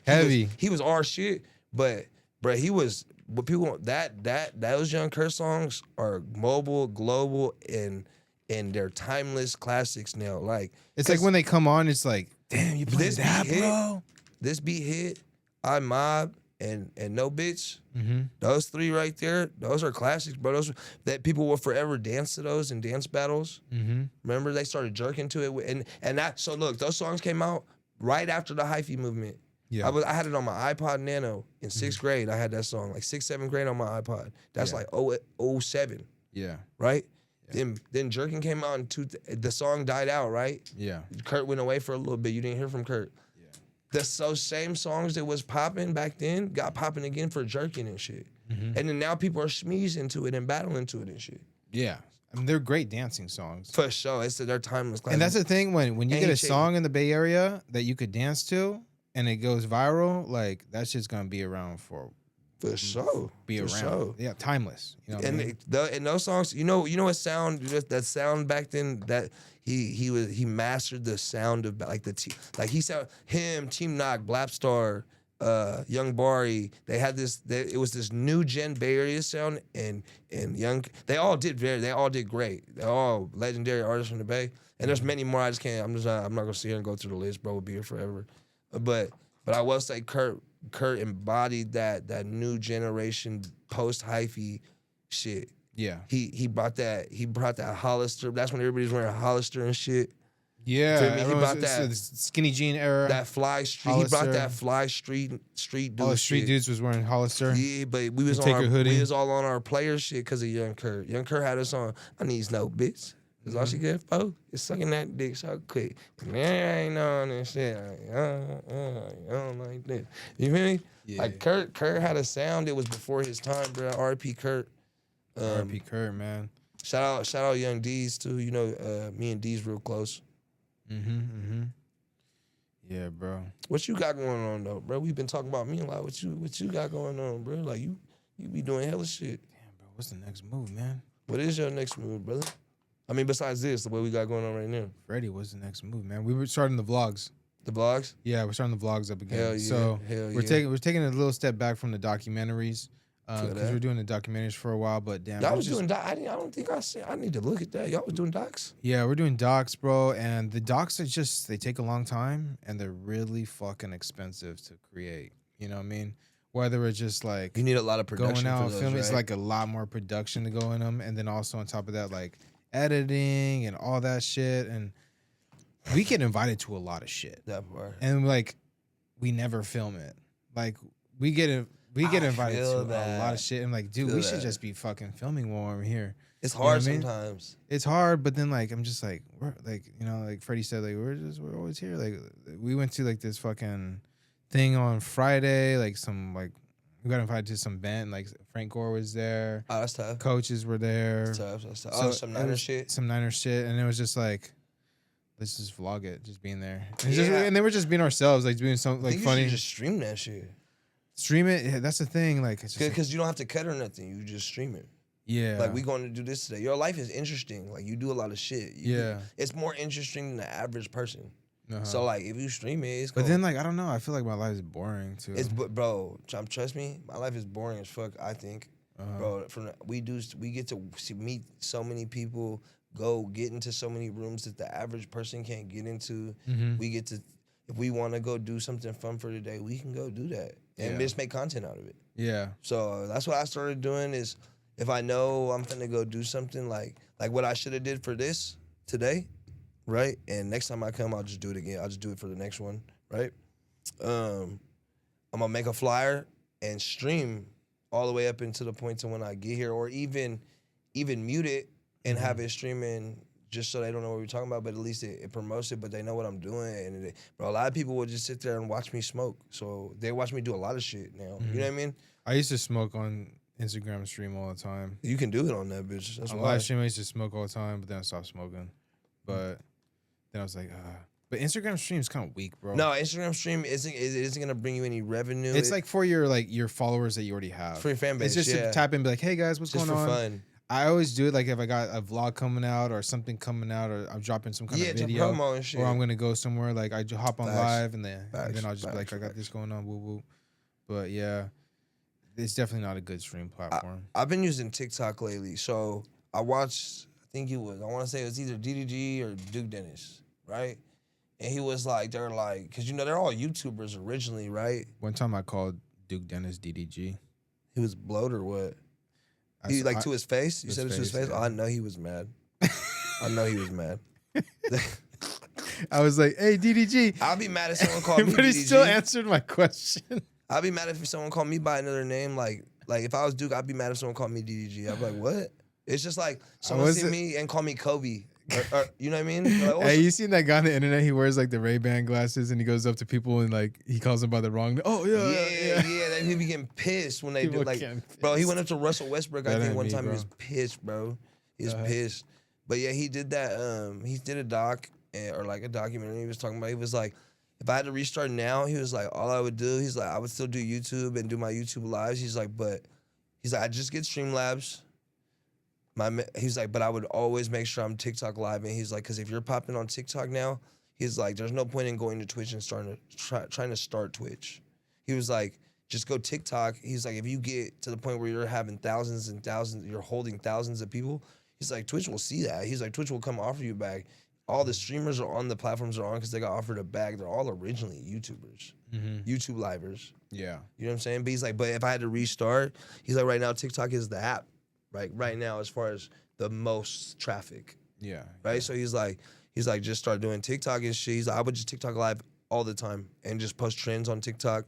he was our shit, but bro, he was what people those Young Kurt songs are mobile, global, and they're timeless classics now. Like It's like when they come on, it's like, damn, you playing this that, beat hit, bro? this beat hit, I Mob and No Bitch. Mm-hmm. Those three right there, those are classics, bro. Those that people will forever dance to those in dance battles. Mm-hmm. Remember, they started jerking to it, and that. So look, those songs came out right after the hyphy movement. Yeah. I had it on my iPod Nano in sixth grade. I had that song, like 6th, 7th grade on my iPod. That's like 07, Yeah. right? Then jerking came out the song died out, right? Yeah. Kurt went away for a little bit. You didn't hear from Kurt. Those same songs that was popping back then got popping again for jerking and shit. Mm-hmm. And then now people are smeezing to it and battling to it and shit. Yeah. I mean, they're great dancing songs. For sure. They're timeless. And that's the thing, when you And get he a changed. song in the Bay Area that you could dance to and it goes viral, like that's just gonna be around for sure. be For around. sure. Yeah, timeless. You know what I mean? And those songs, you know what sound, that sound back then, that he mastered the sound of like he sound him, Team Knock, Blapstar, Young Bari. They had it was this new gen Bay Area sound, and they all did great. They're all legendary artists from the Bay, and there's many more. I just can't. I'm not gonna sit here and go through the list, bro. We'll be here forever. But I will say Kurt embodied that new generation post hyphy shit. Yeah. He brought that Hollister. That's when everybody's wearing Hollister and shit. Yeah. Feel me? He Everyone's- brought it's that- the skinny jean era. That fly street. He brought Hollister. that fly street dude. All the street shit. dudes was wearing Hollister. Yeah, but we was take your hoodie. we was all on our player shit because of Young Kurt. Young Kurt had us on. I needs no bitch. That's all she get for. It's sucking that dick so quick. Man, I ain't on this shit. I don't like this. You feel me? Yeah. Like Kurt had a sound. It was before his time, bro. R.P. Kurt. R.P. Kurt, man. Shout out Young D's too. You know, me and D's real close. Mm-hmm. Yeah, bro. What you got going on though, bro? We've been talking about me a lot. What you got going on, bro? Like you be doing hella shit. Damn, bro. What's the next move, man? What is your next move, brother? I mean, besides this, the way we got going on right now. Freddie, what's the next move, man? We were starting the vlogs. The vlogs? Yeah, we're starting the vlogs up again. Hell yeah. So Hell we're yeah. taking a little step back from the documentaries Feel because that. we're doing the documentaries for a while. But damn, Y'all we're was just- doing docs. I don't think I said. I need to look at that. Y'all was doing docs. Yeah, we're doing docs, bro, and the docs are just they take a long time and they're really fucking expensive to create. You know what I mean? Whether it's just like You need a lot of production going out for and those, filming, right? it's like a lot more production to go in them, and then also on top of that, like editing and all that shit. And we get invited to a lot of shit, that part. and like we never film it. Like we get invited to feel a that. lot of shit. I'm like, dude, Feel we should that. just be fucking filming while we're here. It's know what hard I mean? sometimes. It's hard, but then like I'm just like we're like, you know, like Freddie said, like we're always here. Like we went to like this fucking thing on Friday, like some like we got invited to some band, like Frank Gore was there, Oh, that's tough. coaches were there, That's tough. That's tough. So Oh, some it Niner was shit. some Niner shit, and it was just like let's just vlog it, just being there, and, Yeah. and they were just being ourselves, like doing something I like think funny, you should just stream that shit. stream it. Yeah, that's the thing, like it's just like, Because you don't have to cut or nothing. You just stream it. yeah, Like we going to do this today. Your life is interesting. Like you do a lot of shit. Yeah. It's more interesting than the average person. uh-huh. So like if you stream it, it's but gonna- then like I don't know, I feel like my life is boring too. bro, trust me, my life is boring as fuck. I think, Uh-huh. bro. We get to meet so many people, get into so many rooms that the average person can't get into. Mhm. We get to, if we want to go do something fun for today, we can go do that and Yeah. just make content out of it. Yeah. So that's what I started doing. Is if I know I'm finna go do something like what I should have did for this today, right? And next time I come, I'll just do it again. I'll just do it for the next one, right? I'm gonna make a flyer and stream all the way up into the point to when I get here, or even mute it and have it streaming just so they don't know what we're talking about, but at least it promotes it, but they know what I'm doing. And bro, a lot of people will just sit there and watch me smoke. So they watch me do a lot of shit now. You know what I mean? I used to smoke on Instagram stream all the time. You can do it on that bitch. That's On why. live stream, I used to smoke all the time, but then I stopped smoking. But then I was like, but Instagram stream is kind of weak, bro. No, Instagram stream isn't gonna bring you any revenue. It's like for your followers that you already have. for your fan base. It's just yeah. to tap in and be like, hey guys, what's just going for on? fun. I always do it like if I got a vlog coming out or something coming out or I'm dropping some kind Yeah, of to video promo and shit. or I'm gonna go somewhere, like I just hop on Facts. live and then Facts. I'll just be like, Facts. I got this going on, woo woo. But yeah, it's definitely not a good stream platform. I've been using TikTok lately, so I watched. I want to say it was either DDG or Duke Dennis, right? And he was like, they're like, because they're all YouTubers originally, right? One time I called Duke Dennis DDG. He was blowed or what? To his face? You said it to his face? Yeah. Oh, I know he was mad. I know he was mad. I was like, hey, DDG. I'll be mad if someone called me But he DDG. still answered my question. I'd be mad if someone called me by another name. Like if I was Duke, I'd be mad if someone called me DDG. I'd be like, what? It's just like someone see me and call me Kobe. Or, you know what I mean? Like, Hey, you seen that guy on the internet? He wears like the Ray-Ban glasses and he goes up to people and like he calls them by the wrong. Oh yeah. Then he be getting pissed when they People do like, getting bro. He pissed. went up to Russell Westbrook. I That think ain't one me, time bro. he was pissed, bro. He was pissed. But yeah, he did that. He did a doc or like a documentary. He was talking about. He was like, if I had to restart now, he was like, all I would do. He's like, I would still do YouTube and do my YouTube lives. He's like, I just get Streamlabs. He's like, but I would always make sure I'm TikTok live. And he's like, because if you're popping on TikTok now, he's like, there's no point in going to Twitch and trying to start Twitch. He was like, just go TikTok. He's like, if you get to the point where you're having thousands and thousands, you're holding thousands of people, he's like, Twitch will see that. He's like, Twitch will come offer you a bag. All the streamers are on the platforms they're on because they got offered a bag. They're all originally YouTubers, YouTube livers. Yeah. You know what I'm saying? But he's like, but if I had to restart, he's like, right now TikTok is the app. Right now, as far as the most traffic. Yeah. Right? Yeah. So he's like, just start doing TikTok and shit. He's like, I would just TikTok live all the time and just post trends on TikTok.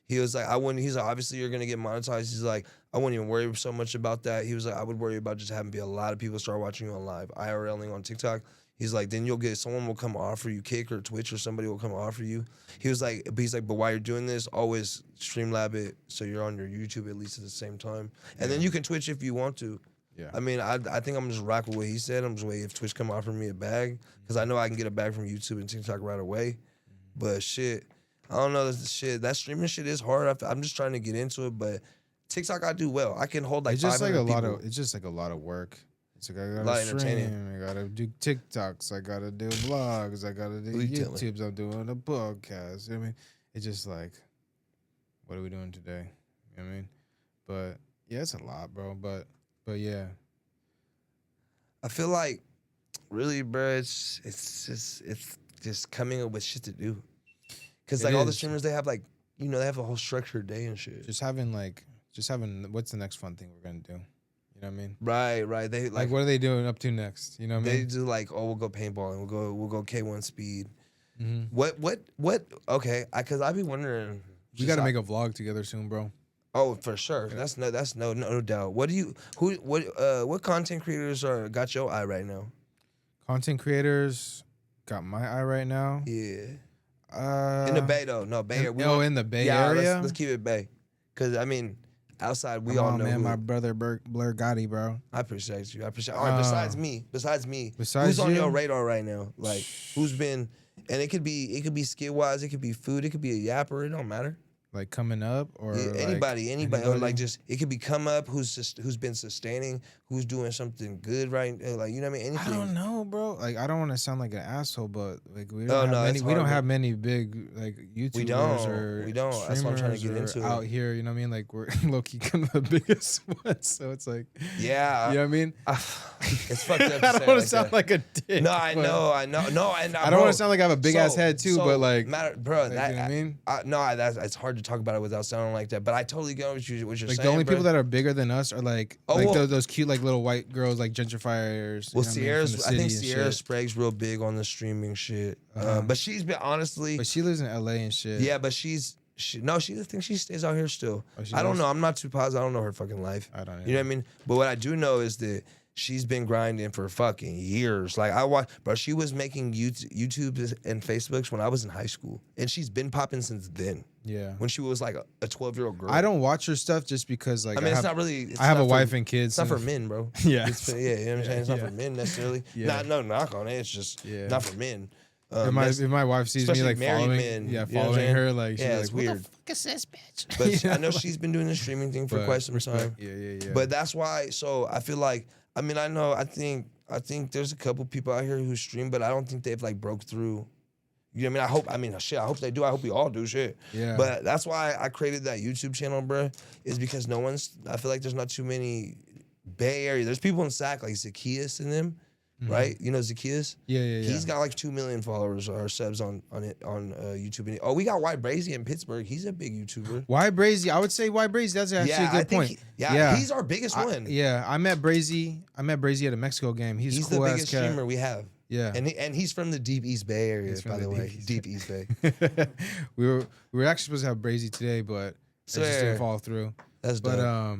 He was like, he's like, obviously you're gonna get monetized. He's like, I wouldn't even worry so much about that. He was like, I would worry about just having a lot of people start watching you on live, IRLing on TikTok. He's like, then someone will come offer you Kick or Twitch or somebody will come offer you. He's like, but while you're doing this, always Streamlab it so you're on your YouTube at least at the same time. And then you can Twitch if you want to. Yeah. I mean, I think I'm just rock with what he said. I'm just waiting if Twitch come offer me a bag because I know I can get a bag from YouTube and TikTok right away. But shit, I don't know. That streaming shit is hard. I'm just trying to get into it, but TikTok I do well. I can hold like It's just like 500 a lot people. of. It's just like a lot of work. It's like I lot gotta of entertaining. stream, I gotta do TikToks, I gotta do vlogs, I gotta do Who you telling? YouTubes, I'm doing a podcast. You know what I mean, it's just like, what are we doing today? You know what I mean? But yeah, it's a lot, bro. But yeah, I feel like really, bro, it's just coming up with shit to do. Cause It like all the is. streamers, they have like, they have a whole structured day and shit. just having what's the next fun thing we're gonna do? You know what I mean? Right. They Like what are they doing up to next? You know what I they mean? do like, oh, we'll go paintball and we'll go K1 speed. Mm-hmm. What? Okay, cause I be wondering. We gotta make a vlog together soon, bro. Oh, for sure. That's no doubt. What content creators got your eye right now? Content creators got my eye right now. Yeah. In the Bay though, no Bay. In the Bay yeah, Area. let's keep it Bay, cause I mean, outside we Come all on, know. man. who- My brother Blur Gotti, bro. I appreciate you. All right. Besides me, Besides who's on you? your radar right now? Like who's been? And it could be skill wise. It could be food. It could be a yapper. It don't matter. Like coming up or Yeah, like anybody, or like just it could be come up who's been sustaining, who's doing something good right, like you know what I mean. I Anything. don't know, bro. Like I don't want to sound like an asshole, but like we Oh, don't no, have many. it's We don't hard, have many big like YouTubers We don't. That's what I'm trying to get streamers into. or out here. You know what I mean? Like we're low key kind of the biggest ones. So it's like, Yeah. you know what I mean? It's fucked up. I don't want to like sound that. like a dick. No, I but know. No, and I don't want to sound like I have a big ass head too, but like, bro, like, that, you know what I mean? it's hard to talk about it without sounding like that. But I totally get what you're Like saying. the only bro. people that are bigger than us are like, Oh, like well- those cute like little white girls like gentrifiers. Well, you know what I mean, from Sierra's. the I think city and Sierra shit. Sprague's real big on the streaming shit. But she's been honestly. But she lives in LA and shit. Yeah, but I think she stays out here still. Oh, she I don't does? know. I'm not too positive. I don't know her fucking life. I don't know. You know what I mean? But what I do know is that she's been grinding for fucking years. Like I watch, bro. She was making YouTube and Facebooks when I was in high school, and she's been popping since then. Yeah. When she was like a 12-year-old girl. I don't watch her stuff just because like I mean, it's have, not really. I have a not wife for, and kids. It's not for so- men, bro. Yeah. It's for, yeah, you know what I'm saying? It's not Yeah. for men necessarily. Yeah. No knock on it. It's just Yeah. not for men. If my wife sees me especially like married following, men, yeah, you know what I'm following saying? her, like she's Yeah, like, it's what weird. the fuck is this bitch? But You I know like- she's been doing the streaming thing for but quite some respect. time. Yeah. But that's why. So I feel like. I mean, I think there's a couple people out here who stream, but I don't think they've like broke through. You know what I mean? I hope they do. I hope we all do shit. Yeah. But that's why I created that YouTube channel, bro, is because I feel like there's not too many Bay Area. There's people in Sac, like Zacchaeus and them, right? You know Zacchaeus? Yeah. He's got like 2 million followers or subs on YouTube. And we got White Brazy in Pittsburgh. He's a big YouTuber. Why Brazy? I would say why Brazy. That's actually a good point. He's our biggest one. I met Brazy. At a Mexico game. He's the cool biggest cat. streamer we have. Yeah, and he's from the Deep East Bay Area, by the way. Deep East Bay. we were actually supposed to have Brazy today, but it just didn't fall through. That's dope.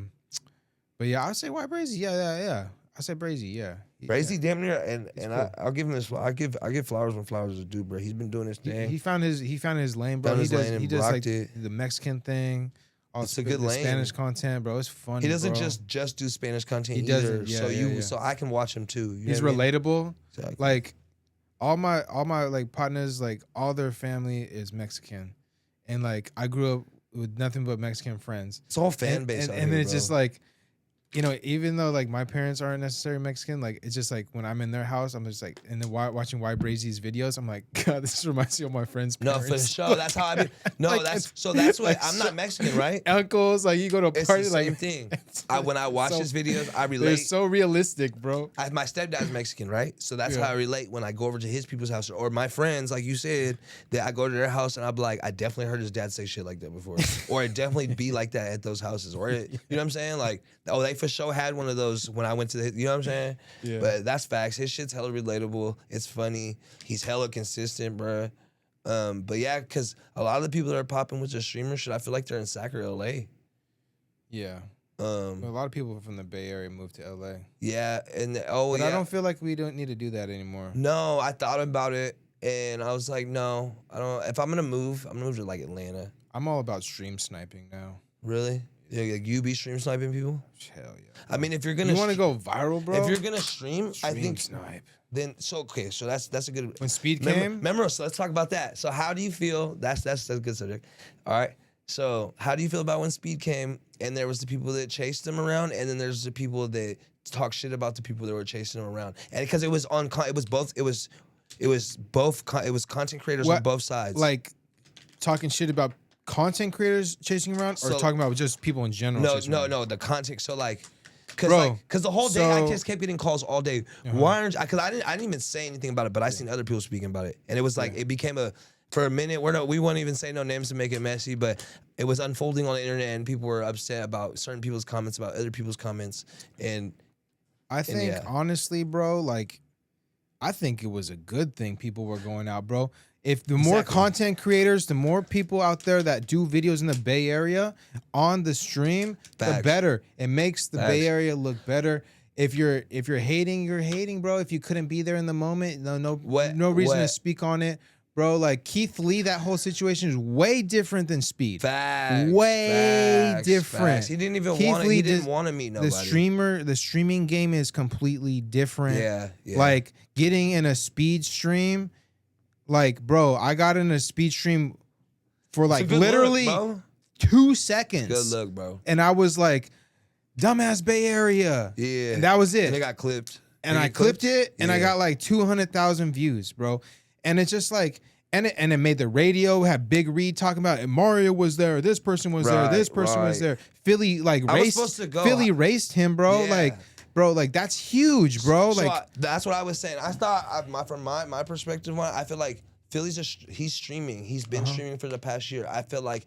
But yeah, I'd say why Brazy. Yeah. I say Brazy. Yeah. Brazy damn near, and cool. I'll give him this. I give flowers when flowers are due, bro. He's been doing his thing. He found his lane, bro. Found his he lane and he does like rocked the Mexican thing. It's a good lane. Spanish content, bro. It's funny. He doesn't bro. just do Spanish content He either. doesn't, yeah. So I can watch him too. You He's know what I mean? relatable. Exactly. Like all my like partners, like all their family is Mexican, and like I grew up with nothing but Mexican friends. It's all fan base. And then it's just like, you know, even though like my parents aren't necessarily Mexican, like it's just like when I'm in their house, I'm just like, and then watching Why Brazy's videos, I'm like, God, this reminds me of my friends' parents. No, for sure. That's how I be. No, Like, that's what like, I'm not Mexican, right? Uncles, like you go to a It's party, the like same thing. it's When I watch his videos, I They're relate. so realistic, bro. My stepdad's Mexican, right? So that's Yeah. how I relate when I go over to his people's house or my friends, like you said, that I go to their house and I'll be like, I definitely heard his dad say shit like that before, or it definitely be like that at those houses, or you know what I'm saying? Like, oh, they for sure had one of those when I went to you know what I'm saying? Yeah. But that's facts. His shit's hella relatable. It's funny. He's hella consistent, bruh. But yeah, because a lot of the people that are popping with the streamer shit, I feel like they're in Sac or LA. Yeah. A lot of people from the Bay Area moved to LA. Yeah, But I don't feel like we don't need to do that anymore. No, I thought about it and I was like, no, I don't. If I'm gonna move to like Atlanta. I'm all about stream sniping now. Really? Yeah, like you be stream sniping people? Hell yeah. I mean, if you're gonna, You want to go viral, bro? If you're gonna stream, I think snipe. then so that's a good. When Speed came, remember, so let's talk about that. So how do you feel? That's a good subject. All right. So how do you feel about when Speed came and there was the people that chased him around, and then there's the people that talk shit about the people that were chasing him around, and because it was content creators on both sides. like talking shit about content creators chasing around, or So- talking about just people in general. chasing around? No, the content. So like, Bro, because the whole day I so- just kept getting calls all day. Why aren't? Because I didn't even say anything about it, but I seen other people speaking about it, and it was like it became for a minute. We won't even say no names to make it messy, but it was unfolding on the internet, and people were upset about certain people's comments about other people's comments, and I think yeah. honestly, bro, like I think it was a good thing people were going out, bro. If the more content creators, the more people out there that do videos in the Bay Area on the stream, the Facts. better. It makes the Facts. Bay Area look better. If you're hating, you're hating, bro. If you couldn't be there in the moment, no reason to speak on it. Bro, like Keith Lee, that whole situation is way different than Speed. facts, Way facts, different. facts. He didn't even Keith want to. Lee He didn't did- want to meet nobody. The streaming game is completely different. Yeah. Like getting in a Speed stream, like bro, I got in a Speed stream for It's a like good literally look, bro. 2 seconds. Good look, bro. And I was like, dumbass Bay Area. Yeah. And that was it. And it got clipped. And Did I it clipped it, and I Yeah. got like 200,000 views, bro. And it's just like, and it made the radio, had Big Reed talking about it. Mario was there, this person was there, this person was right. there. Philly like I was raced, supposed to go. Philly raced him, bro. Yeah. Like, bro, like that's huge, bro. So Like, that's what I was saying. I thought, from my perspective on it, I feel like Philly's he's streaming. He's been streaming for the past year. I feel like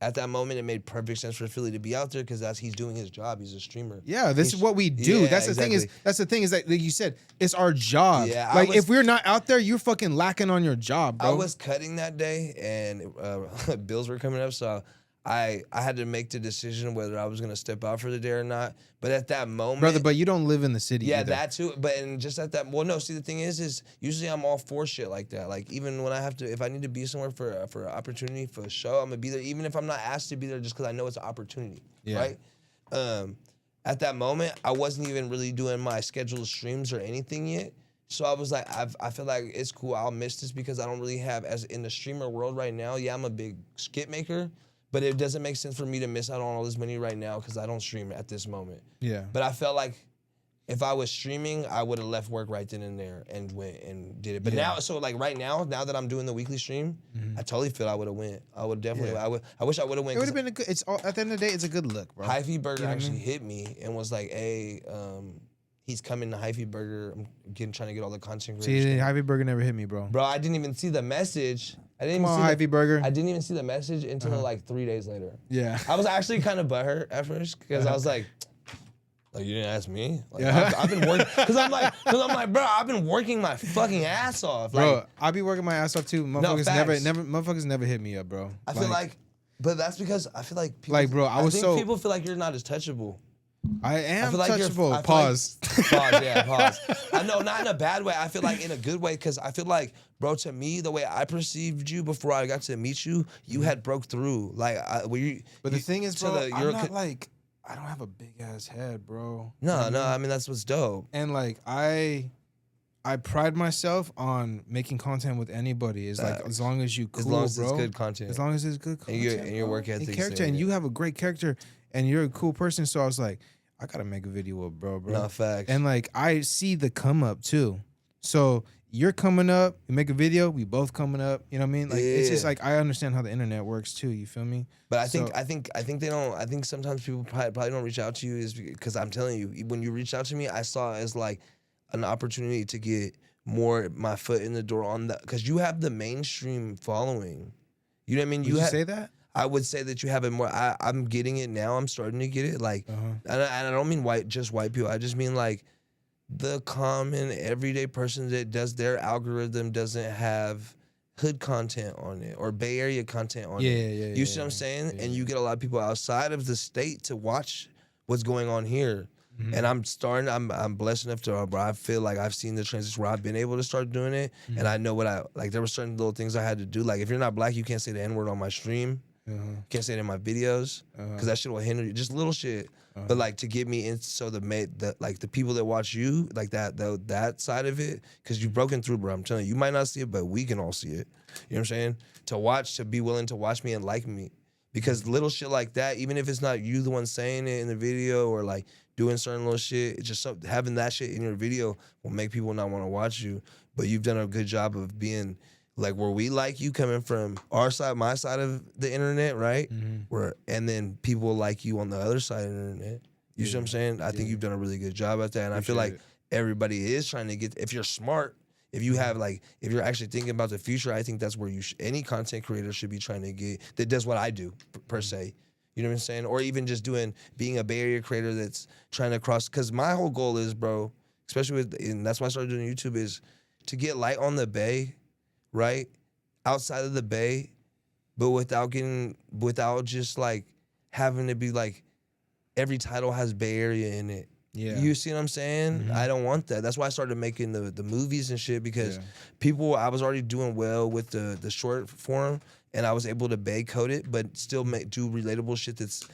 at that moment it made perfect sense for Philly to be out there because he's doing his job. He's a streamer. yeah, this is what we do. Yeah, That's the thing is, exactly. that's the thing is that like you said, it's our job. Yeah, like if we're not out there, you're fucking lacking on your job, bro. I was cutting that day and bills were coming up, so I had to make the decision whether I was gonna step out for the day or not. But at that moment, brother, but you don't live in the city. yeah, either. that too. But and just at that, well, no. See, the thing is usually I'm all for shit like that. Like even when I have to, if I need to be somewhere for an opportunity for a show, I'm gonna be there. Even if I'm not asked to be there, just because I know it's an opportunity, Yeah. right? At that moment, I wasn't even really doing my scheduled streams or anything yet. So I was like, I feel like it's cool. I'll miss this because I don't really have, as in the streamer world right now. Yeah, I'm a big skit maker. But it doesn't make sense for me to miss out on all this money right now because I don't stream at this moment. Yeah. But I felt like if I was streaming, I would have left work right then and there and went and did it. But Yeah. now, so like right now that I'm doing the weekly stream, I totally feel I would have went. I would definitely. Yeah. I wish I would have went. It would have been a good. It's all, at the end of the day, it's a good look, bro. Hyphy Burger You know what I actually mean? hit me and was like, "Hey, he's coming to Hyphy Burger. I'm trying to get all the content See, creators." Hyphy Burger never hit me, bro. Bro, I didn't even see the message. I didn't Come even on, see Hyphy Burger. I didn't even see the message until like 3 days later. Yeah. I was actually kind of butthurt at first because I was like, you didn't ask me. Like, Yeah. I've been working because I'm like, bro, I've been working my fucking ass off. Bro, Like, I be working my ass off too. Motherfuckers motherfuckers never hit me up, bro. I feel like, but that's because I feel like people, Like, bro, I think people feel like you're not as touchable. I am feel like touchable. I feel Pause. Pause, yeah, pause. I know, not in a bad way. I feel like in a good way because I feel like, bro, to me, the way I perceived you before I got to meet you, you had broke through. Like, But the thing is, bro, I'm you're not like, I don't have a big ass head, bro. No, I mean, that's what's dope. And like, I pride myself on making content with anybody. It's like, as long as you cool, As long as bro. it's good content. As long as it's good content. And your work bro. ethic. And character, and you have a great character, and you're a cool person. So I was like, I gotta make a video with bro. No, facts. And like, I see the come up too. So you're coming up, you make a video, we both coming up. You know what I mean? Like, it's just like, I understand how the internet works too. You feel me? But I think they don't. I think sometimes people probably don't reach out to you is because I'm telling you, when you reached out to me, I saw it as like an opportunity to get more my foot in the door on that because you have the mainstream following. You know what I mean? Would you say that? I would say that you have it more. I'm getting it now. I'm starting to get it. Like, and I don't mean just white people. I just mean like the common everyday person that does their algorithm doesn't have hood content on it or Bay Area content on it. Yeah. You see what I'm saying? And you get a lot of people outside of the state to watch what's going on here. And I'm blessed enough to, bro, I feel like I've seen the transition where I've been able to start doing it. And I know there were certain little things I had to do. Like, if you're not black, you can't say the N-word on my stream. Can't say it in my videos because that shit will hinder you. Just little shit. But like to get me in, so the people that watch you, like that side of it, because you've broken through, bro. I'm telling you, you might not see it, but we can all see it. You know what I'm saying? To be willing to watch me and like me. Because little shit like that, even if it's not you the one saying it in the video or like doing certain little shit, it's just having that shit in your video will make people not want to watch you. But you've done a good job of being like where we like you coming from our side, my side of the internet, right? And then people like you on the other side of the internet. You see what I'm saying? I think you've done a really good job at that. And I feel like everybody is trying to get, if you're smart, if you have like, if you're actually thinking about the future, I think that's where any content creator should be trying to get, that does what I do per se. You know what I'm saying? Or even just being a Bay Area creator that's trying to cross, because my whole goal is, bro, especially and that's why I started doing YouTube, is to get light on the Bay, right? Outside of the Bay, but without just like having to be like, every title has Bay Area in it. Yeah. You see what I'm saying? I don't want that. That's why I started making the movies and shit, because I was already doing well with the short form, and I was able to Bay code it, but still do relatable shit that's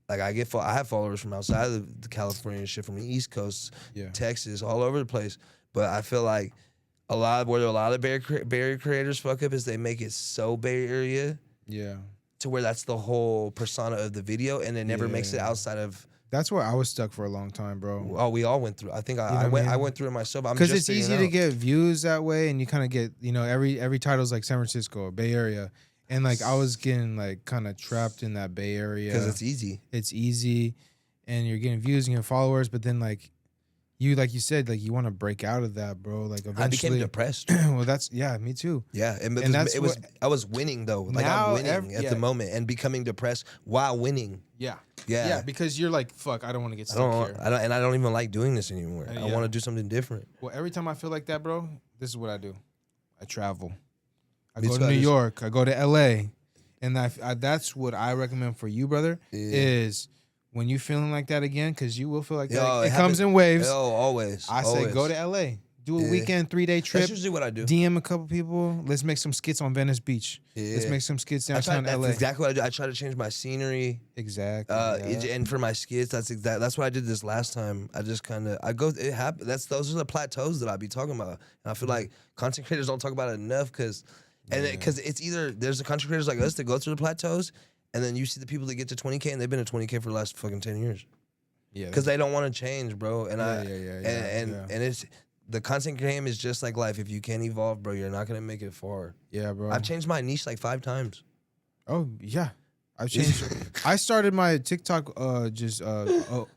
like I have followers from outside of the California and shit, from the East Coast, Texas, all over the place. But I feel like where a lot of Bay Area creators fuck up is they make it so Bay Area, to where that's the whole persona of the video, and it never makes it outside of. That's where I was stuck for a long time, bro. Oh, we all went through. I think I went through it myself. Because it's easy to get views that way, and you kind of get, every title's like San Francisco or Bay Area, and like I was getting like kind of trapped in that Bay Area because it's easy. It's easy, and you're getting views and getting followers, but then like you said, like you want to break out of that, bro. Like eventually, I became depressed. Well, that's me too. Yeah, I was winning though. Like I'm winning at the moment and becoming depressed while winning. Yeah, because you're like, fuck, I don't want to get stuck here. I don't even like doing this anymore. I want to do something different. Well, every time I feel like that, bro, this is what I do. I travel. I go to New York. I go to LA, and that's what I recommend for you, brother. Is when you feeling like that again, because you will feel like that. It comes in waves. Always. I say go to LA. Do a weekend 3-day trip. That's usually what I do. DM a couple people. Let's make some skits on Venice Beach. Let's make some skits downtown LA. That's exactly what I do. I try to change my scenery. Exactly. And for my skits, that's what I did this last time. I just those are the plateaus that I be talking about. And I feel like content creators don't talk about it enough because it's either there's the content creators like us that go through the plateaus, and then you see the people that get to 20K and they've been at 20K for the last fucking 10 years. Yeah, because they don't want to change, bro. And yeah. and it's the content game is just like life. If you can't evolve, bro, you're not gonna make it far. Yeah, bro. I've changed my niche like 5 times. Oh yeah, I've changed. I started my TikTok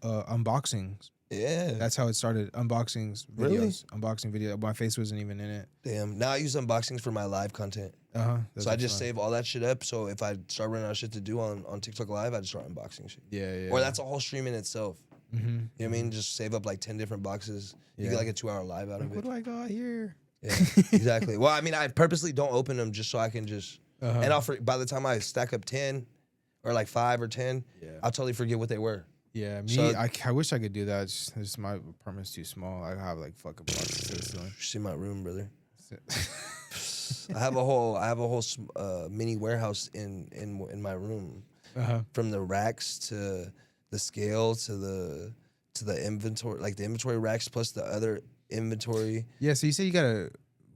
unboxings. Yeah, That's how it started. Unboxings videos. Really? Unboxing video. My face wasn't even in it. damn. Now I use unboxings for my live content. So I just save all that shit up. So if I start running out of shit to do on TikTok Live, I just start unboxing shit. Yeah. Or that's a whole stream in itself. Mm-hmm. You know what I mean? Just save up like 10 different boxes. You get like a 2-hour live out of What it. do I got here? Yeah, exactly. Well, I mean, I purposely don't open them just so I can just. And by the time I stack up 10 or like 5 or 10, I'll totally forget what they were. Yeah, me. So- I wish I could do that. It's just my apartment's too small. I have like fucking boxes to the ceiling. You see my room, brother. I have a whole mini warehouse in my room, from the racks to the scale to the inventory, like the inventory racks plus the other inventory. Yeah. So you say you got a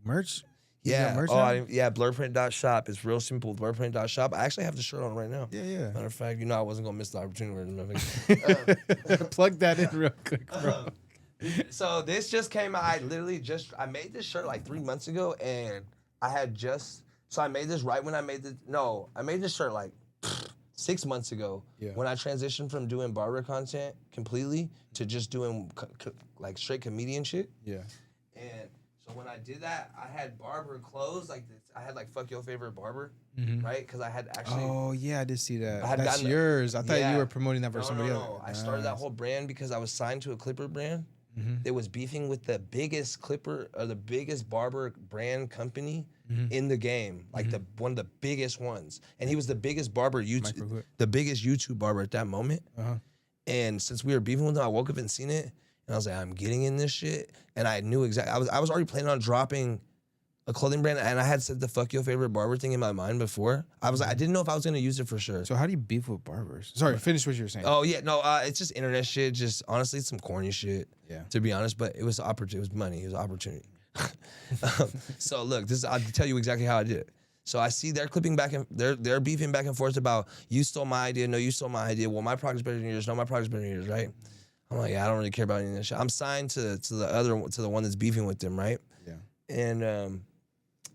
merch? You got Yeah. merch now? Blurprint.shop. It's real simple. Blurprint.shop. I actually have the shirt on right now. Yeah. Matter of fact, you know I wasn't gonna miss the opportunity or nothing. Plug that in real quick, bro. So this just came out. I made this shirt like 3 months ago, and I made this right when I made this shirt like 6 months ago. Yeah. When I transitioned from doing barber content completely to just doing like straight comedian shit. Yeah. And so when I did that, I had barber clothes like this. I had like fuck your favorite barber, Mm-hmm. right? Because I had actually. Oh yeah, I did see that. I had That's gotten- yours. I thought Yeah. you were promoting that for No, somebody no, else. no. I started that whole brand because I was signed to a clipper brand. Mm-hmm. That was beefing with the biggest clipper or the biggest barber brand company Mm-hmm. in the game, like one of the biggest ones. And he was the biggest barber Microclip. the biggest YouTube barber at that moment. And since we were beefing with him, I woke up and seen it, and I was like, I'm getting in this shit. And I knew exactly. I was already planning on dropping a clothing brand, and I had said the fuck your favorite barber thing in my mind before. I was like, I didn't know if I was gonna use it for sure. So how do you beef with barbers? Sorry, finish what you were saying. Oh yeah, no, it's just internet shit. Just honestly, it's some corny shit. Yeah. To be honest, but it was opportunity. It was money. It was opportunity. So look, I'll tell you exactly how I did it. So I see they're clipping back and they're beefing back and forth about you stole my idea. No, you stole my idea. Well, my product's better than yours. No, my product's better than yours. Right? I'm like, yeah, I don't really care about any of that shit. I'm signed to the one that's beefing with them. Right? Yeah. And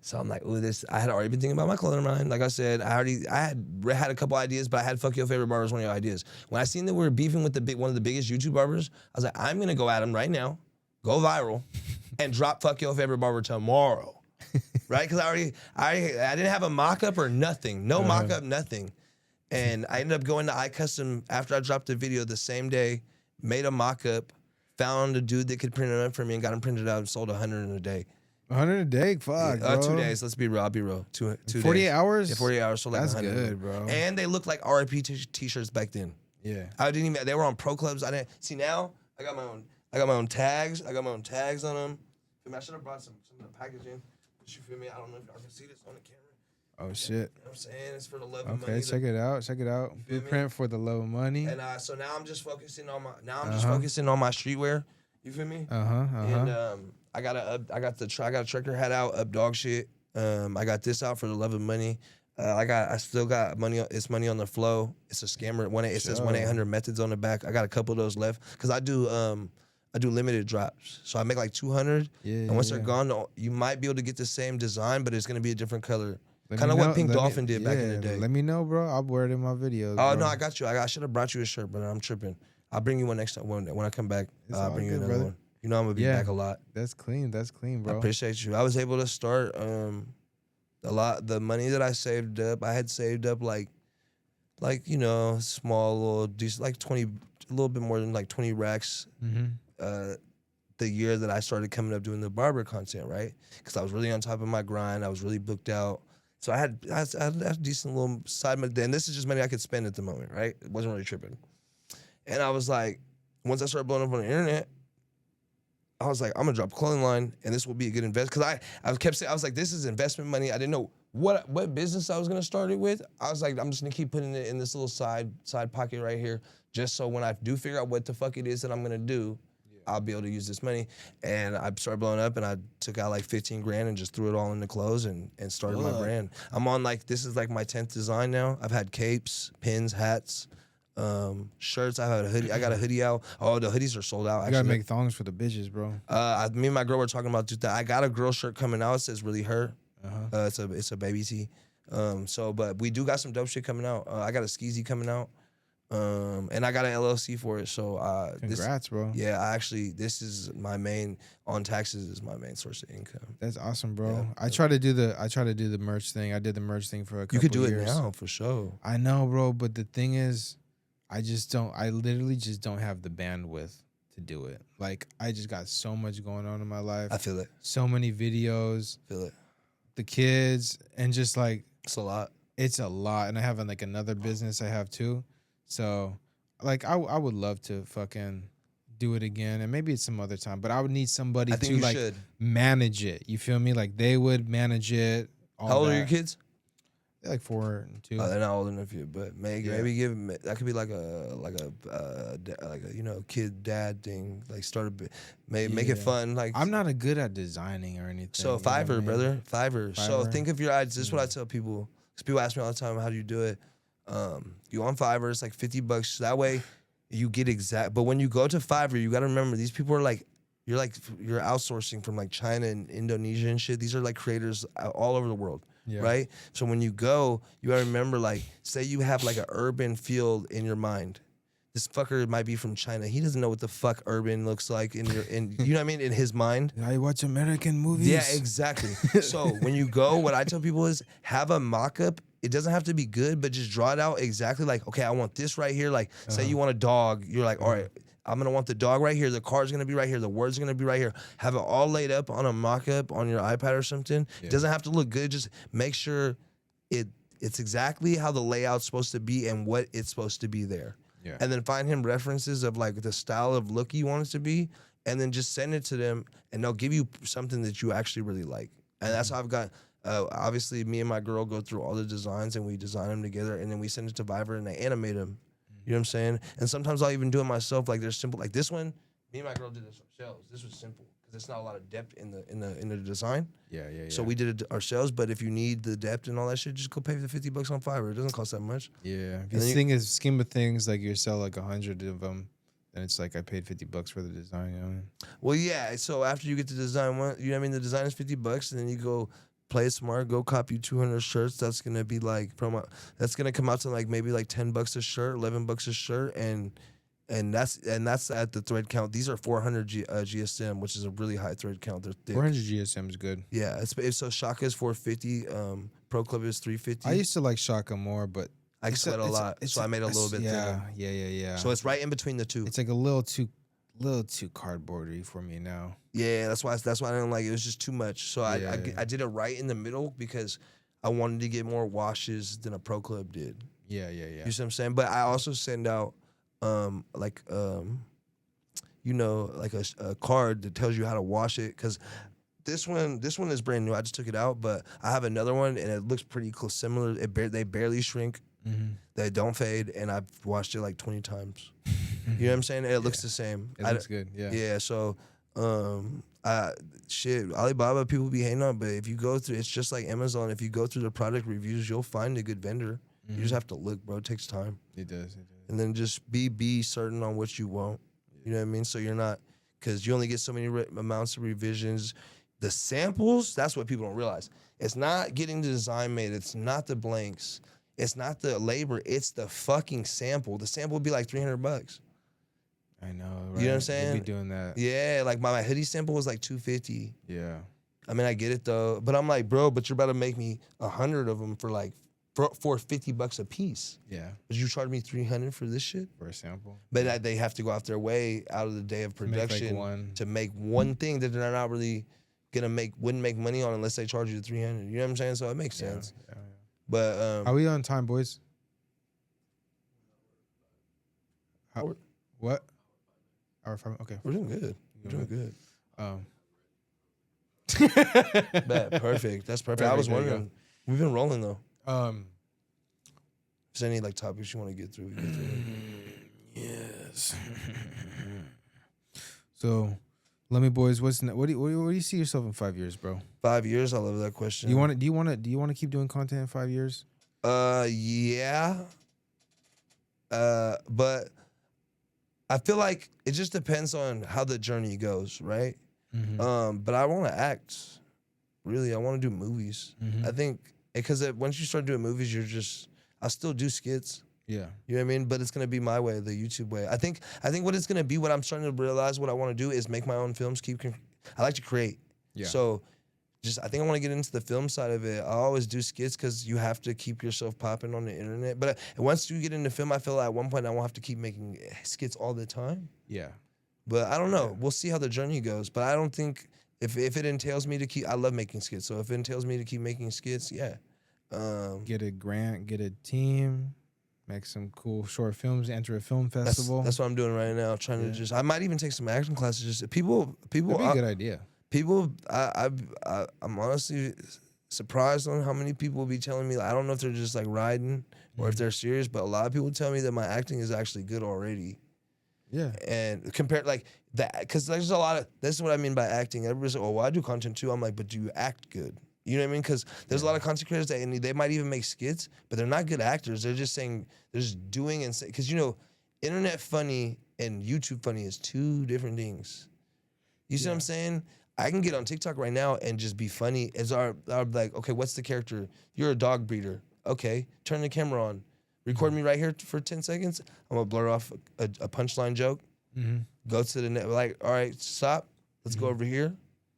so I'm like, ooh, I had already been thinking about my clothing line. Like I said, I had a couple ideas, but I had fuck your favorite barber as one of your ideas. When I seen that we were beefing with one of the biggest YouTube barbers, I was like, I'm gonna go at him right now, go viral, and drop fuck your favorite barber tomorrow. Right? Because I didn't have a mock-up or nothing. No mock-up, nothing. And I ended up going to iCustom after I dropped the video the same day, made a mock-up, found a dude that could print it up for me and got him printed out and sold 100 in a day. 100 a day, fuck, bro. 2 days. Let's be real. I'll be real. Two 48 days. hours? Yeah, 48 hours. So like That's 100. good, bro. And they looked like RIP t-shirts back then. Yeah. I didn't even. They were on pro clubs. I didn't see. Now I got my own tags. I got my own tags on them. I should have brought some of the packaging. You feel me? I don't know if y'all can see this on the camera. Oh shit. You know what I'm saying? It's for the love of money. Okay, check it out. Check it out. feel me? Blueprint for the love of money. And so now I'm just focusing on my streetwear. You feel me? And I got a trucker hat out, up dog shit. I got this out for the love of money. I still got money. It's money on the flow. It's a scammer. It says 1-800-METHODS on the back. I got a couple of those left because I do limited drops. So I make like 200. Yeah. And once they're gone, you might be able to get the same design, but it's gonna be a different color. Let Kind me of know- what Pink let me- Dolphin did back in the day. Let me know, bro. I'll wear it in my videos. Oh bro. no, I got you. I should have brought you a shirt, but I'm tripping. I'll bring you one next time when I come back. It's I'll all bring you good, another brother. one. You know I'm gonna be back a lot. That's clean. That's clean, I bro. appreciate you. I was able to start a lot. The money that I saved up, I had saved up like you know, small little decent, like 20, a little bit more than like 20 racks. The year that I started coming up doing the barber content, right? Because I was really on top of my grind. I was really booked out. So I had a decent little side money. And this is just money I could spend at the moment, right? It wasn't really tripping. And I was like, once I started blowing up on the internet, I was like, I'm gonna drop a clothing line, and this will be a good investment. Because I kept saying, I was like, this is investment money. I didn't know what business I was gonna start it with. I was like, I'm just gonna keep putting it in this little side pocket right here, just so when I do figure out what the fuck it is that I'm gonna do, I'll be able to use this money. And I started blowing up, and I took out like 15 grand and just threw it all into clothes and started my brand. I'm on this is like my 10th design now. I've had capes, pins, hats, Shirts. I have a hoodie. I got a hoodie out. Oh, the hoodies are sold out. I Actually, gotta make thongs for the bitches, bro. me and my girl were talking about that. I got a girl shirt coming out. It says "Really Her." Uh-huh. It's a baby tee. But we do got some dope shit coming out. I got a skeezy coming out. And I got an LLC for it. So Congrats, bro. Yeah, this is my main on taxes is my main source of income. That's awesome, bro. Yeah. I try to do the merch thing. I did the merch thing for a couple You could do years. it now for sure. I know, bro, but the thing is, I literally just don't have the bandwidth to do it. Like, I just got so much going on in my life. I feel it. So many videos, Feel it. the kids, and just like, It's a lot. it's a lot. And I have like another business I have too. So, like, I would love to fucking do it again, and maybe it's some other time. But I would need somebody I think to you like should. manage it. You feel me? Like they would manage it. All How old are that. your kids? They're like 4 and 2. They're not old enough yet, but maybe Yeah. give them, that could be like a kid dad thing. Like start a bit, make it Yeah. fun. Like I'm not a good at designing or anything. so you know what I Fiverr, mean? brother, Fiverr. So Fiverr? think of your eyes. This is what I tell people. Because people ask me all the time, how do you do it? You on Fiverr, it's like $50. So that way you get exact. But when you go to Fiverr, you got to remember these people are like, you're outsourcing from like China and Indonesia and shit. These are like creators all over the world. Yeah. Right? So when you go, you gotta remember, like, say you have like an urban field in your mind. This fucker might be from China. He doesn't know what the fuck urban looks like in you know what I mean, in his mind. I watch American movies. Yeah, exactly. So when you go, what I tell people is have a mock-up. It doesn't have to be good, but just draw it out exactly like, okay, I want this right here. Like, say you want a dog, you're like, all right, I'm gonna want the dog right here. The card's gonna be right here. The word's gonna be right here. Have it all laid up on a mock-up on your iPad or something. Yeah. It doesn't have to look good. Just make sure it's exactly how the layout's supposed to be and what it's supposed to be there. Yeah. And then find him references of like the style of look you want it to be, and then just send it to them, and they'll give you something that you actually really like. And that's how I've got. Obviously, me and my girl go through all the designs and we design them together, and then we send it to Fiverr and they animate them. You know what I'm saying? And sometimes I'll even do it myself. Like they're simple. Like this one, me and my girl did this ourselves. This was simple because it's not a lot of depth in the design. Yeah. So we did it ourselves. But if you need the depth and all that shit, just go pay the $50 on Fiverr. It doesn't cost that much. Yeah. If then you you- think is scheme of things, like you sell like 100 of them, then it's like I paid $50 for the design. You know? Well, yeah. So after you get the design one, you know what I mean? The design is $50, and then you go play it smart, go copy 200 shirts. That's gonna be like that's gonna come out to like maybe like $10 a shirt, $11 a shirt, and that's at the thread count. These are 400 GSM, which is a really high thread count. They're thick. 400 GSM is good. Yeah, so Shaka is 450. Pro Club is 350. I used to like Shaka more, but I sweat a lot, so I made a little bit thinner. Yeah. So it's right in between the two. It's like a little too cardboardy for me now. Yeah, that's why I didn't like it. It was just too much. So I Yeah. did it right in the middle because I wanted to get more washes than a Pro Club did. Yeah. You see what I'm saying? But I also send out like a card that tells you how to wash it, because this one is brand new. I just took it out, but I have another one and it looks pretty close, similar. They barely shrink. Mm-hmm. They don't fade, and I've washed it like 20 times. You know what I'm saying? It looks the same. It looks good. Yeah. Yeah, so Alibaba people be hating on, but if you go through, it's just like Amazon. If you go through the product reviews, you'll find a good vendor. You just have to look, bro. It takes time. It does. And then just be certain on what you want. You know what I mean? So you're not, because you only get so many amounts of revisions. The samples, that's what people don't realize. It's not getting the design made. It's not the blanks. It's not the labor. It's the fucking sample. The sample would be like $300. I know. Right? You know what I'm saying? They be doing that. Yeah, like my hoodie sample was like $250. Yeah. I mean, I get it though, but I'm like, bro, but you're about to make me 100 of them for $50 a piece. Yeah. But you charge me $300 for this shit? For a sample. But they have to go out their way out of the day of production to make one thing that they're not really wouldn't make money on unless they charge you the $300. You know what I'm saying? So it makes sense. Yeah. But Are we on time, boys? What? Hour 5. Okay. we're doing good. We're doing good. Bet, perfect. That's perfect. I was There you wondering. We've been rolling though. Um. Is there any like topics you want to get through? Yes. So, let me, boys. What's what do you see yourself in 5 years, bro? 5 years. I love that question. Do you want to keep doing content in 5 years? Yeah. But I feel like it just depends on how the journey goes, right? But I want to act. Really, I want to do movies. I think because once you start doing movies, I still do skits. Yeah. You know what I mean? But it's gonna be my way, the YouTube way. I think what it's gonna be, what I'm starting to realize, what I want to do is make my own films. I like to create. Yeah. So, I think I want to get into the film side of it. I always do skits because you have to keep yourself popping on the internet. But once you get into film, I feel like at one point I won't have to keep making skits all the time. Yeah. But I don't know. Yeah. We'll see how the journey goes. But I don't think if it entails me to keep, I love making skits. So if it entails me to keep making skits, yeah. Get a grant, get a team. Make some cool short films, enter a film festival. That's what I'm doing right now. Trying to I might even take some acting classes. People. That'd be a good idea. People, I'm honestly surprised on how many people will be telling me. I don't know if they're just like riding or if they're serious, but a lot of people tell me that my acting is actually good already. Yeah. And compared like that, because there's a lot of. This is what I mean by acting. Everybody's like, "Oh, well, I do content too." I'm like, "But do you act good?" You know what I mean? Because there's a lot of content creators that and they might even make skits, but they're not good actors. They're just saying, they're just doing and saying. Because, internet funny and YouTube funny is two different things. You see what I'm saying? I can get on TikTok right now and just be funny. I'm like, okay, what's the character? You're a dog breeder. Okay, turn the camera on. Record me right here for 10 seconds. I'm going to blur off a punchline joke. Go to the net. Like, all right, stop. Let's go over here.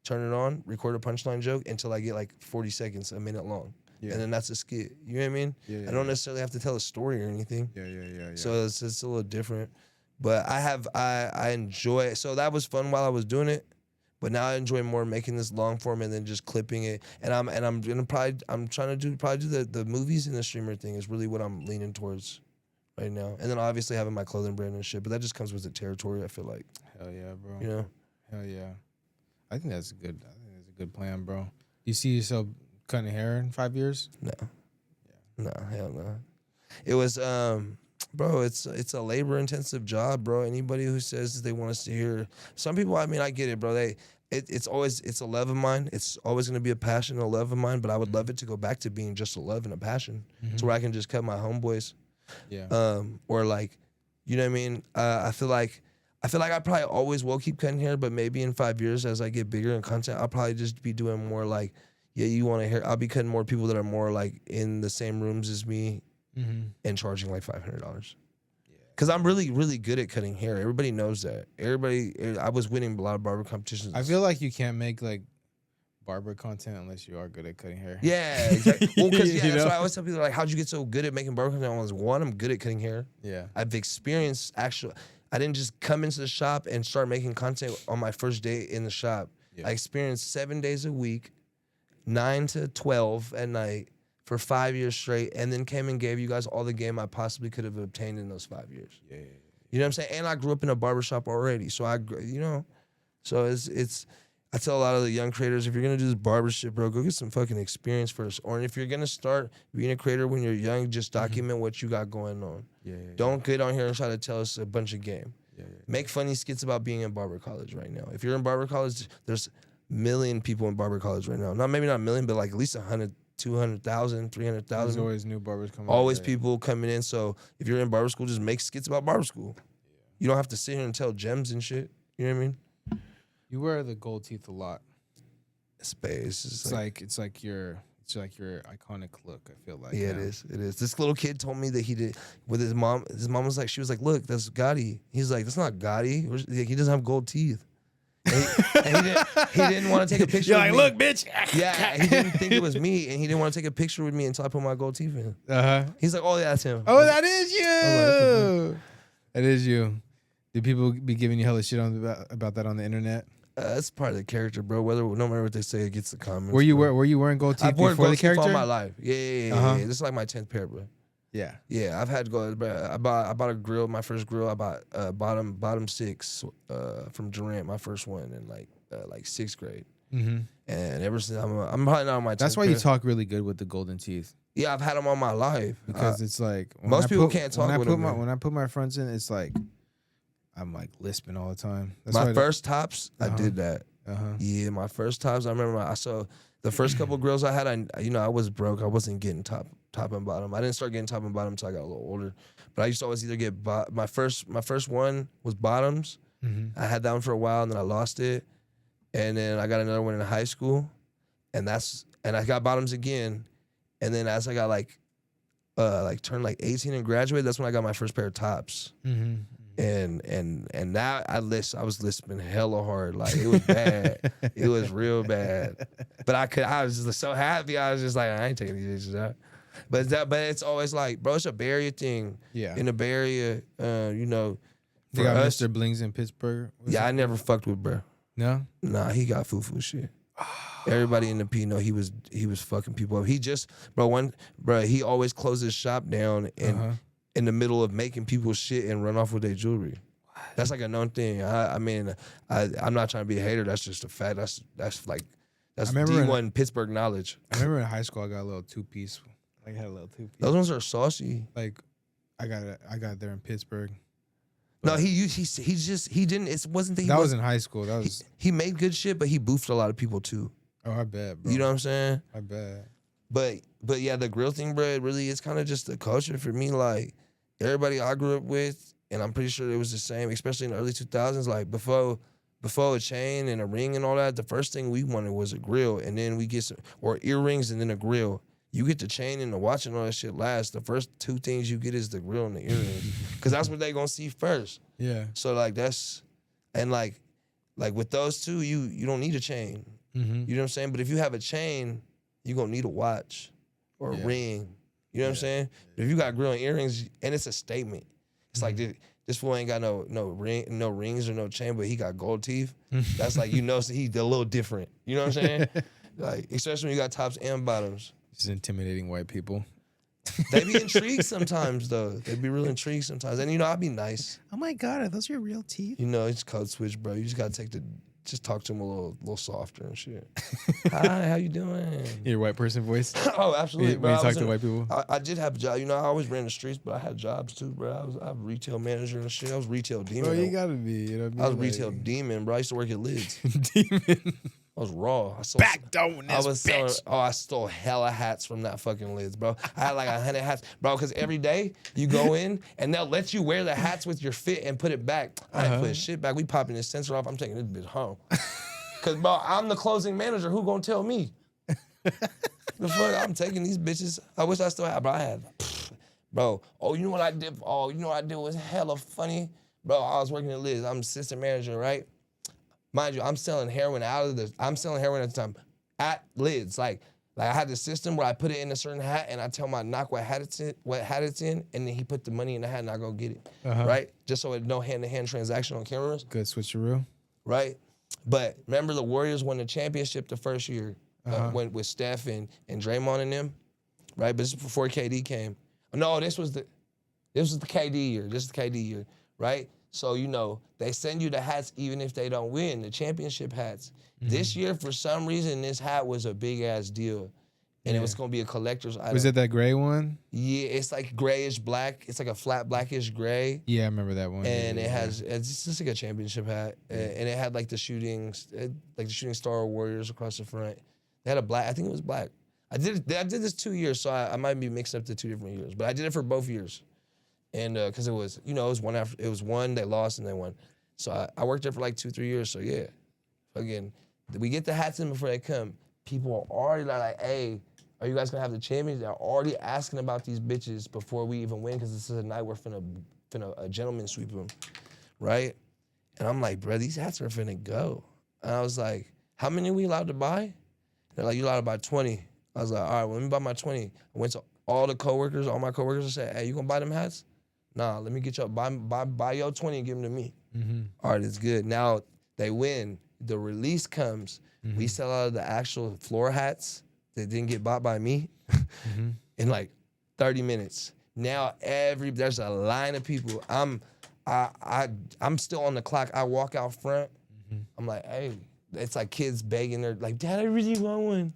Turn it on, record a punchline joke until I get like 40 seconds, a minute long. Yeah. And then that's a skit. You know what I mean? Yeah, I don't necessarily have to tell a story or anything. Yeah. So it's a little different. But I enjoy it. So that was fun while I was doing it. But now I enjoy more making this long form and then just clipping it. And I'm trying to do the movies and the streamer thing is really what I'm leaning towards right now. And then obviously having my clothing brand and shit. But that just comes with the territory, I feel like. Hell yeah, bro. Hell yeah. I think that's a good plan, bro. You see yourself cutting hair in 5 years? No. Yeah. No, hell no. It was, bro, it's a labor-intensive job, bro. Anybody who says they want us to hear, some people, I mean, I get it, bro. It's a love of mine. It's always going to be a passion and a love of mine, but I would love it to go back to being just a love and a passion. To where I can just cut my homeboys. Yeah. Or like, you know what I mean? I feel like I probably always will keep cutting hair, but maybe in 5 years as I get bigger in content, I'll probably just be doing more like, you want to hair. I'll be cutting more people that are more like in the same rooms as me and charging like $500. Yeah. Because I'm really, really good at cutting hair. Everybody knows that. I was winning a lot of barber competitions. I feel like you can't make like barber content unless you are good at cutting hair. Yeah, exactly. Well, because that's why I always tell people, like, how'd you get so good at making barber content? I was, one, I'm good at cutting hair. Yeah. I've experienced I didn't just come into the shop and start making content on my first day in the shop. Yeah. I experienced 7 days a week, 9 to 12 at night for 5 years straight, and then came and gave you guys all the game I possibly could have obtained in those 5 years. Yeah. You know what I'm saying? And I grew up in a barbershop already, so so it's. I tell a lot of the young creators, if you're gonna do this barber shit, bro, go get some fucking experience first. Or if you're gonna start being a creator when you're young, just document what you got going on. Don't get on here and try to tell us a bunch of game. Make funny skits about being in barber college right now. If you're in barber college, there's a million people in barber college right now. Maybe not a million, but like at least 100, 200,000, 300,000. There's always new barbers coming. Always people coming in. So if you're in barber school, just make skits about barber school. You don't have to sit here and tell gems and shit. You know what I mean? You wear the gold teeth a lot. Space. It's like your iconic look, I feel like. Yeah, it is. It is. This little kid told me that he did with his mom. His mom was like, she was like, look, that's Gotti. He's like, that's not Gotti. He doesn't have gold teeth. And he didn't want to take a picture with me. You're like, look, bitch. Yeah, he didn't think it was me, and he didn't want to take a picture with me until I put my gold teeth in. He's like, oh, yeah, that's him. Oh, that is you. That is you. Do people be giving you hella shit about that on the internet? That's part of the character, bro. No matter what they say, it gets the comments. Were you wearing gold teeth before the character? All my life. Yeah. This is like my 10th pair, bro. Yeah. I've had gold. I bought a grill. My first grill. I bought bottom 6 from Durant. My first one in like 6th grade. And ever since I'm probably not on my 10th That's why you talk really good with the golden teeth. Yeah, I've had them all my life because it's like most people can't talk with them. When I put my fronts in, it's like I'm like lisping all the time. My first tops, I did that. Yeah, my first times, I remember I saw the first couple of girls I had, I was broke. I wasn't getting top and bottom. I didn't start getting top and bottom until I got a little older. But I used to always either get, my first one was bottoms. I had that one for a while and then I lost it. And then I got another one in high school. And I got bottoms again. And then as I got turned 18 and graduated, that's when I got my first pair of tops. And now I was lisping hella hard. Like, it was bad. It was real bad. But I was just so happy. I was just like, I ain't taking these bitches out. But it's always like, bro, it's a Bay Area thing. Yeah. In the Bay Area, They got Mr. Blings in Pittsburgh. I never fucked with bro. No? Nah, he got foo-foo shit. Everybody in the P know he was fucking people up. He just, he always closed his shop down and in the middle of making people shit and run off with their jewelry. That's like a known thing. I'm not trying to be a hater. That's just a fact. That's D1 Pittsburgh knowledge. I remember in high school I got a little two-piece. I had a little two-piece. Those ones are saucy. Like, I got it there in Pittsburgh. No, he didn't. It wasn't that he was in high school. He made good shit, but he boofed a lot of people too. Oh, I bet, bro. You know what I'm saying? I bet. But yeah, the grill thing, bro, it really is kind of just the culture for me. Like, everybody I grew up with, and I'm pretty sure it was the same, especially in the early 2000s. Like, before a chain and a ring and all that, the first thing we wanted was a grill, and then we get or earrings and then a grill. You get the chain and the watch and all that shit last. The first two things you get is the grill and the earrings, because that's what they gonna see first. Yeah. So like like with those two, you don't need a chain. You know what I'm saying? But if you have a chain, you gonna need a watch or a ring. You know what I'm saying? But if you got grill and earrings, and it's a statement. It's like this fool ain't got no rings or no chain, but he got gold teeth. That's like, so he's a little different. You know what I'm saying? Like, especially when you got tops and bottoms. Just intimidating white people. They be intrigued sometimes, though. They be real intrigued sometimes. And, I'd be nice. Oh, my God. Are those your real teeth? It's code switch, bro. You just got to just talk to them a little softer and shit. Hi, how you doing? Your white person voice? Oh, absolutely, bro. When you talk to white people? I did have a job. I always ran the streets, but I had jobs, too, bro. I was a retail manager and shit. I was retail demon. Bro, you got to be. You know what I mean? I was retail demon, bro. I used to work at Lids. Demon. I was raw. Back down this bitch. I stole hella hats from that fucking Lids, bro. I had like 100 hats, bro, because every day you go in and they'll let you wear the hats with your fit and put it back. I ain't putting shit back. We popping this sensor off. I'm taking this bitch home. Because, bro, I'm the closing manager. Who gonna tell me? The fuck? I'm taking these bitches. I wish I still had, bro. I had, bro. Oh, you know what I did? Oh, you know what I did was hella funny? Bro, I was working at Lids. I'm assistant manager, right? Mind you, I'm selling heroin at the time at Lids. Like I had the system where I put it in a certain hat and I tell my knock what hat it's in, and then he put the money in the hat and I go get it, right? Just so it no hand-to-hand transaction on cameras. Good switcheroo. Right? But remember the Warriors won the championship the first year when with Steph and Draymond and them, right? But this is before KD came. No, this was the KD year. This is the KD year, right? So, they send you the hats even if they don't win, the championship hats. This year, for some reason, this hat was a big-ass deal. And it was going to be a collector's item. Was it that gray one? Yeah, it's like grayish black. It's like a flat blackish gray. Yeah, I remember that one. And it's just like a championship hat. And it had like the shooting star Warriors across the front. They had a black, I think it was black. I did this 2 years, so I might be mixing up the 2 different years. But I did it for both years. And because it was one, they lost and they won. So I worked there for like 2-3 years. So yeah, again, we get the hats in before they come. People are already like, hey, are you guys gonna have the champions? They're already asking about these bitches before we even win, because this is a night we're finna a gentleman sweep them, right? And I'm like, bro, these hats are finna go. And I was like, how many are we allowed to buy? They're like, you're allowed to buy 20. I was like, all right, well, let me buy my 20. I went to all my coworkers and said, hey, you gonna buy them hats? Nah, let me get your, buy your 20 and give them to me. All right, it's good. Now they win. The release comes. We sell out of the actual floor hats that didn't get bought by me in like 30 minutes. Now there's a line of people. I'm still on the clock. I walk out front. I'm like, hey, it's like kids begging. They're like, Dad, I really want one.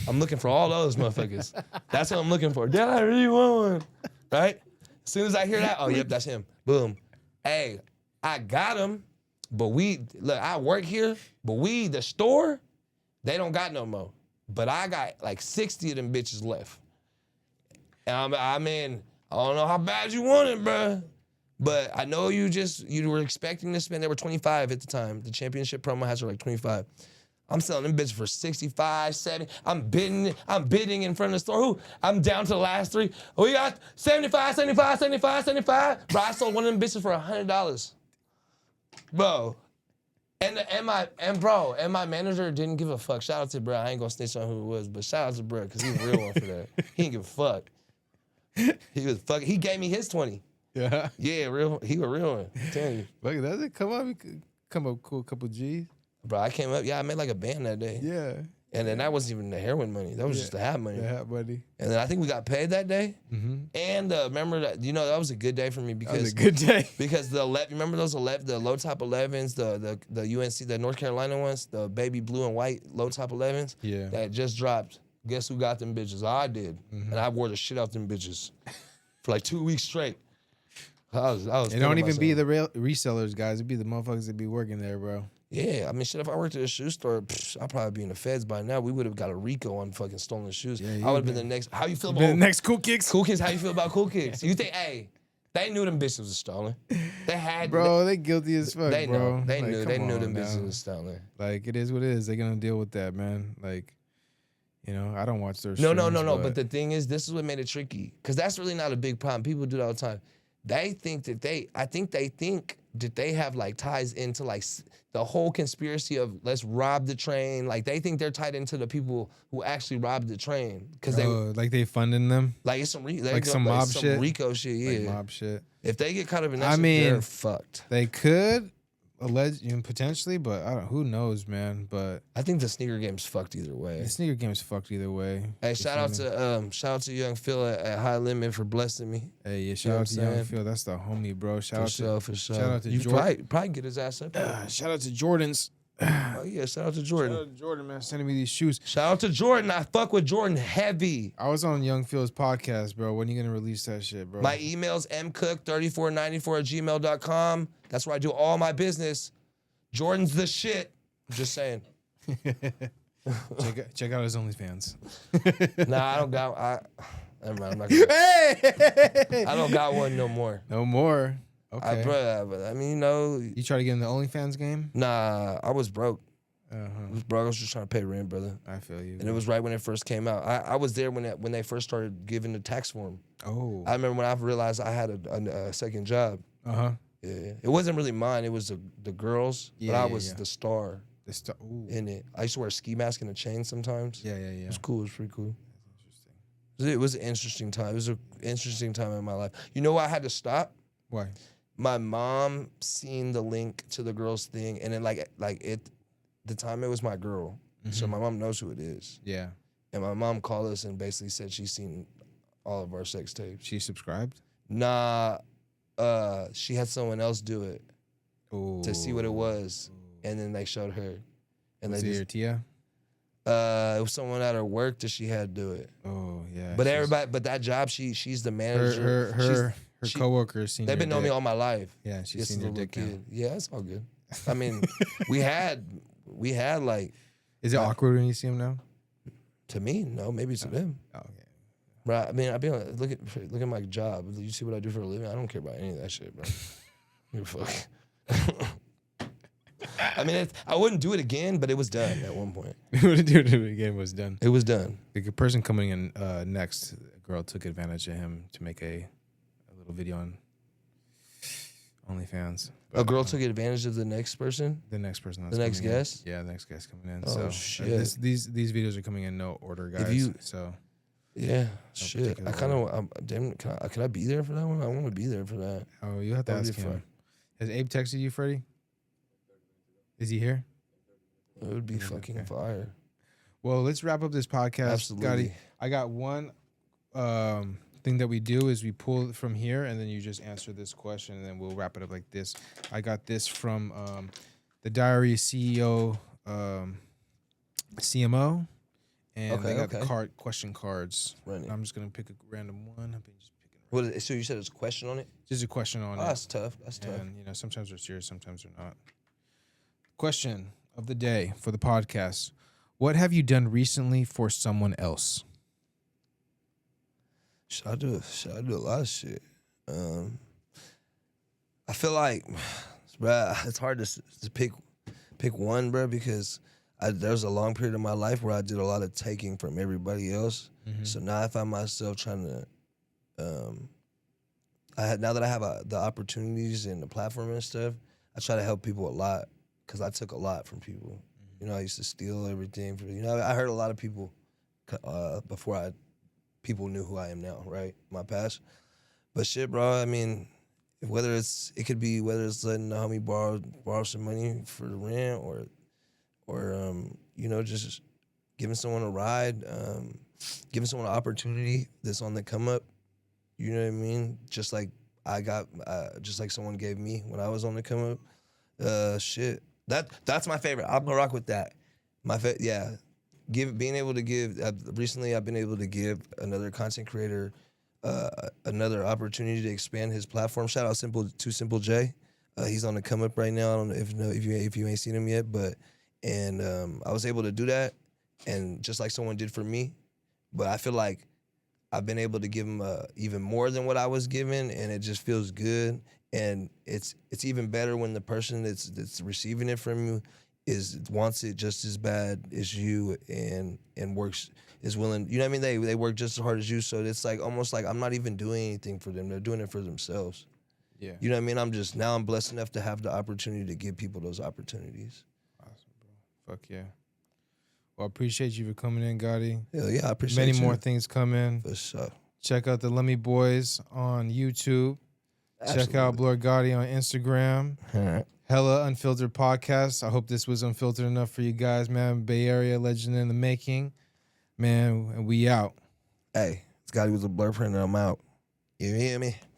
I'm looking for all those motherfuckers. That's what I'm looking for. Dad, I really want one. Right? As soon as I hear that, oh, yep, that's him. Boom. Hey, I got him. But look, I work here, but the store, they don't got no more. But I got like 60 of them bitches left. And I mean, I don't know how bad you want it, bruh. But I know you were expecting to spend, they were 25 at the time. The championship promo has her like 25. I'm selling them bitches for 65, 70. I'm bidding in front of the store. Who? I'm down to the last three. We got 75, 75, 75, 75. Bro, I sold one of them bitches for $100. Bro. And my manager didn't give a fuck. Shout out to bro. I ain't gonna snitch on who it was, but shout out to bro, cause he's a real one for that. He didn't give a fuck. He gave me his 20. Yeah. Yeah, real. He a real one. I'm telling you. Look, does it come up? It could come up cool, couple G's. Bro, I came up. Yeah, I made like a band that day. Yeah. And then that wasn't even the heroin money. That was just the hat money. The hat money. And then I think we got paid that day. Mm-hmm. And remember that, that was a good day for me because that was a good day. Because remember those the low top 11s, the UNC, the North Carolina ones, the baby blue and white low top 11s. Yeah. That just dropped. Guess who got them bitches? I did. Mm-hmm. And I wore the shit out them bitches for like 2 weeks straight. I was. It don't even be the real resellers, guys. It be the motherfuckers that be working there, bro. Yeah, I mean, shit, if I worked at a shoe store, I'd probably be in the feds by now. We would have got a RICO on fucking stolen shoes. Yeah, I would have been the next. How you feel about the next Cool Kicks? Cool Kicks, how you feel about Cool Kicks? You think, hey, they knew them bitches was stolen. They had. Bro, they guilty as fuck, they bro. Know. They like, knew them bitches was stolen. Like, it is what it is. They're going to deal with that, man. Like, I don't watch their No. streams, But the thing is, this is what made it tricky. Because that's really not a big problem. People do that all the time. They think that I think they think that they have like ties into like the whole conspiracy of let's rob the train. Like they think they're tied into the people who actually robbed the train because they funding them. Like it's some mob some shit, RICO shit. Yeah, like mob shit. If they get caught up in that, they're fucked. They could. Potentially, but I don't. Who knows, man? But I think the sneaker game's fucked either way. The sneaker game's fucked either way. Hey, shout out to Young Phil at High Limit for blessing me. Hey, yeah, shout out to Young Phil. That's the homie, bro. Shout out to shout out to Jordan. Probably get his ass up. Shout out to Jordans. Oh yeah, shout out to Jordan. Shout out to Jordan, man, sending me these shoes. Shout out to Jordan. I fuck with Jordan heavy. I was on Young Phil's podcast, bro. When are you gonna release that shit, bro? My email's mcook3494@gmail.com. That's where I do all my business. Jordan's the shit. Just saying. check out his OnlyFans. Nah, I don't got. Never mind. I'm not gonna, I don't got one no more. No more. Okay. I mean, You try to get in the OnlyFans game? Nah, I was broke. Uh-huh. I was broke. I was just trying to pay rent, brother. I feel you. And it was right when it first came out. I was there when they first started giving the tax form. Oh. I remember when I realized I had a second job. Uh-huh. Yeah. It wasn't really mine. It was the girls. Yeah, but I was the star. The star. In it. I used to wear a ski mask and a chain sometimes. Yeah. It was cool. It was pretty cool. That's interesting. It was an interesting time. It was an interesting time in my life. You know why I had to stop? Why? My mom seen the link to the girls thing, and then the time it was my girl, so my mom knows who it is. Yeah. And my mom called us and basically said she's seen all of our sex tapes. She subscribed? Nah, she had someone else do it to see what it was, and then they showed her. And was they it your Tia? It was someone at her work that she had do it. Oh yeah. But that job, she's the manager. Her coworkers seen. They've been knowing me all my life. Yeah, she's seen your dick kid. Yeah, it's all good. I mean, we had like. Is it awkward when you see him now? To me, no. Maybe to them. Oh, okay. Right. I mean, I'd be like, look at my job. You see what I do for a living? I don't care about any of that shit, bro. Give a fuck. I mean, I wouldn't do it again, but it was done at one point. You wouldn't do it again. Was done. It was done. Like a person coming in next, a girl took advantage of him to make a little video on OnlyFans. But, a girl took advantage of the next person. The next person. The next guest. Yeah, the next guest coming in. Oh so shit! These videos are coming in no order, guys. So yeah, shit. I kind of damn. Can I be there for that one? I want to be there for that. Oh, you have to ask him. Has Abe texted you, Freddie? Is he here? It would be fucking fire. Well, let's wrap up this podcast. Absolutely. Gotti, I got one thing that we do is we pull from here, and then you just answer this question, and then we'll wrap it up like this. I got this from the Diary CEO CMO, and they got the question cards. Right. I'm just gonna pick a random one. I've been just picking. What? So you said there's a question on it? Just a question on it. That's tough. That's tough. And sometimes they're serious, sometimes they're not. Question of the day for the podcast. What have you done recently for someone else? I do a lot of shit. I feel like, bruh, it's hard to pick one, bruh, because there was a long period of my life where I did a lot of taking from everybody else. Mm-hmm. So now I find myself trying to, now that I have the opportunities and the platform and stuff, I try to help people a lot because I took a lot from people. Mm-hmm. You know, I used to steal everything. I hurt a lot of people before people knew who I am now, right? My past. But shit, bro, I mean, whether it's letting the homie borrow some money for the rent or just giving someone a ride, giving someone an opportunity that's on the come up. You know what I mean? Just like just like someone gave me when I was on the come up. Shit, that's my favorite. I'm gonna rock with that. Being able to give. Recently, I've been able to give another content creator another opportunity to expand his platform. Shout out Simple J. He's on the come up right now. I don't know if you ain't seen him yet, but I was able to do that, and just like someone did for me, but I feel like I've been able to give him even more than what I was given, and it just feels good. And it's even better when the person that's receiving it from you wants it just as bad as you and is willing. You know what I mean? They work just as hard as you. So it's like almost like I'm not even doing anything for them. They're doing it for themselves. Yeah. You know what I mean? I'm blessed enough to have the opportunity to give people those opportunities. Awesome, bro. Fuck yeah. Well, I appreciate you for coming in, Gotti. Hell yeah, I appreciate Many you. more things coming. For sure. Check out the Lummy Boys on YouTube. Absolutely. Check out Blur Gotti on Instagram. All right. Hella Unfiltered Podcast. I hope this was unfiltered enough for you guys, man. Bay Area legend in the making. Man, and we out. Hey, it's Gotti with a Blur friend and I'm out. You hear me?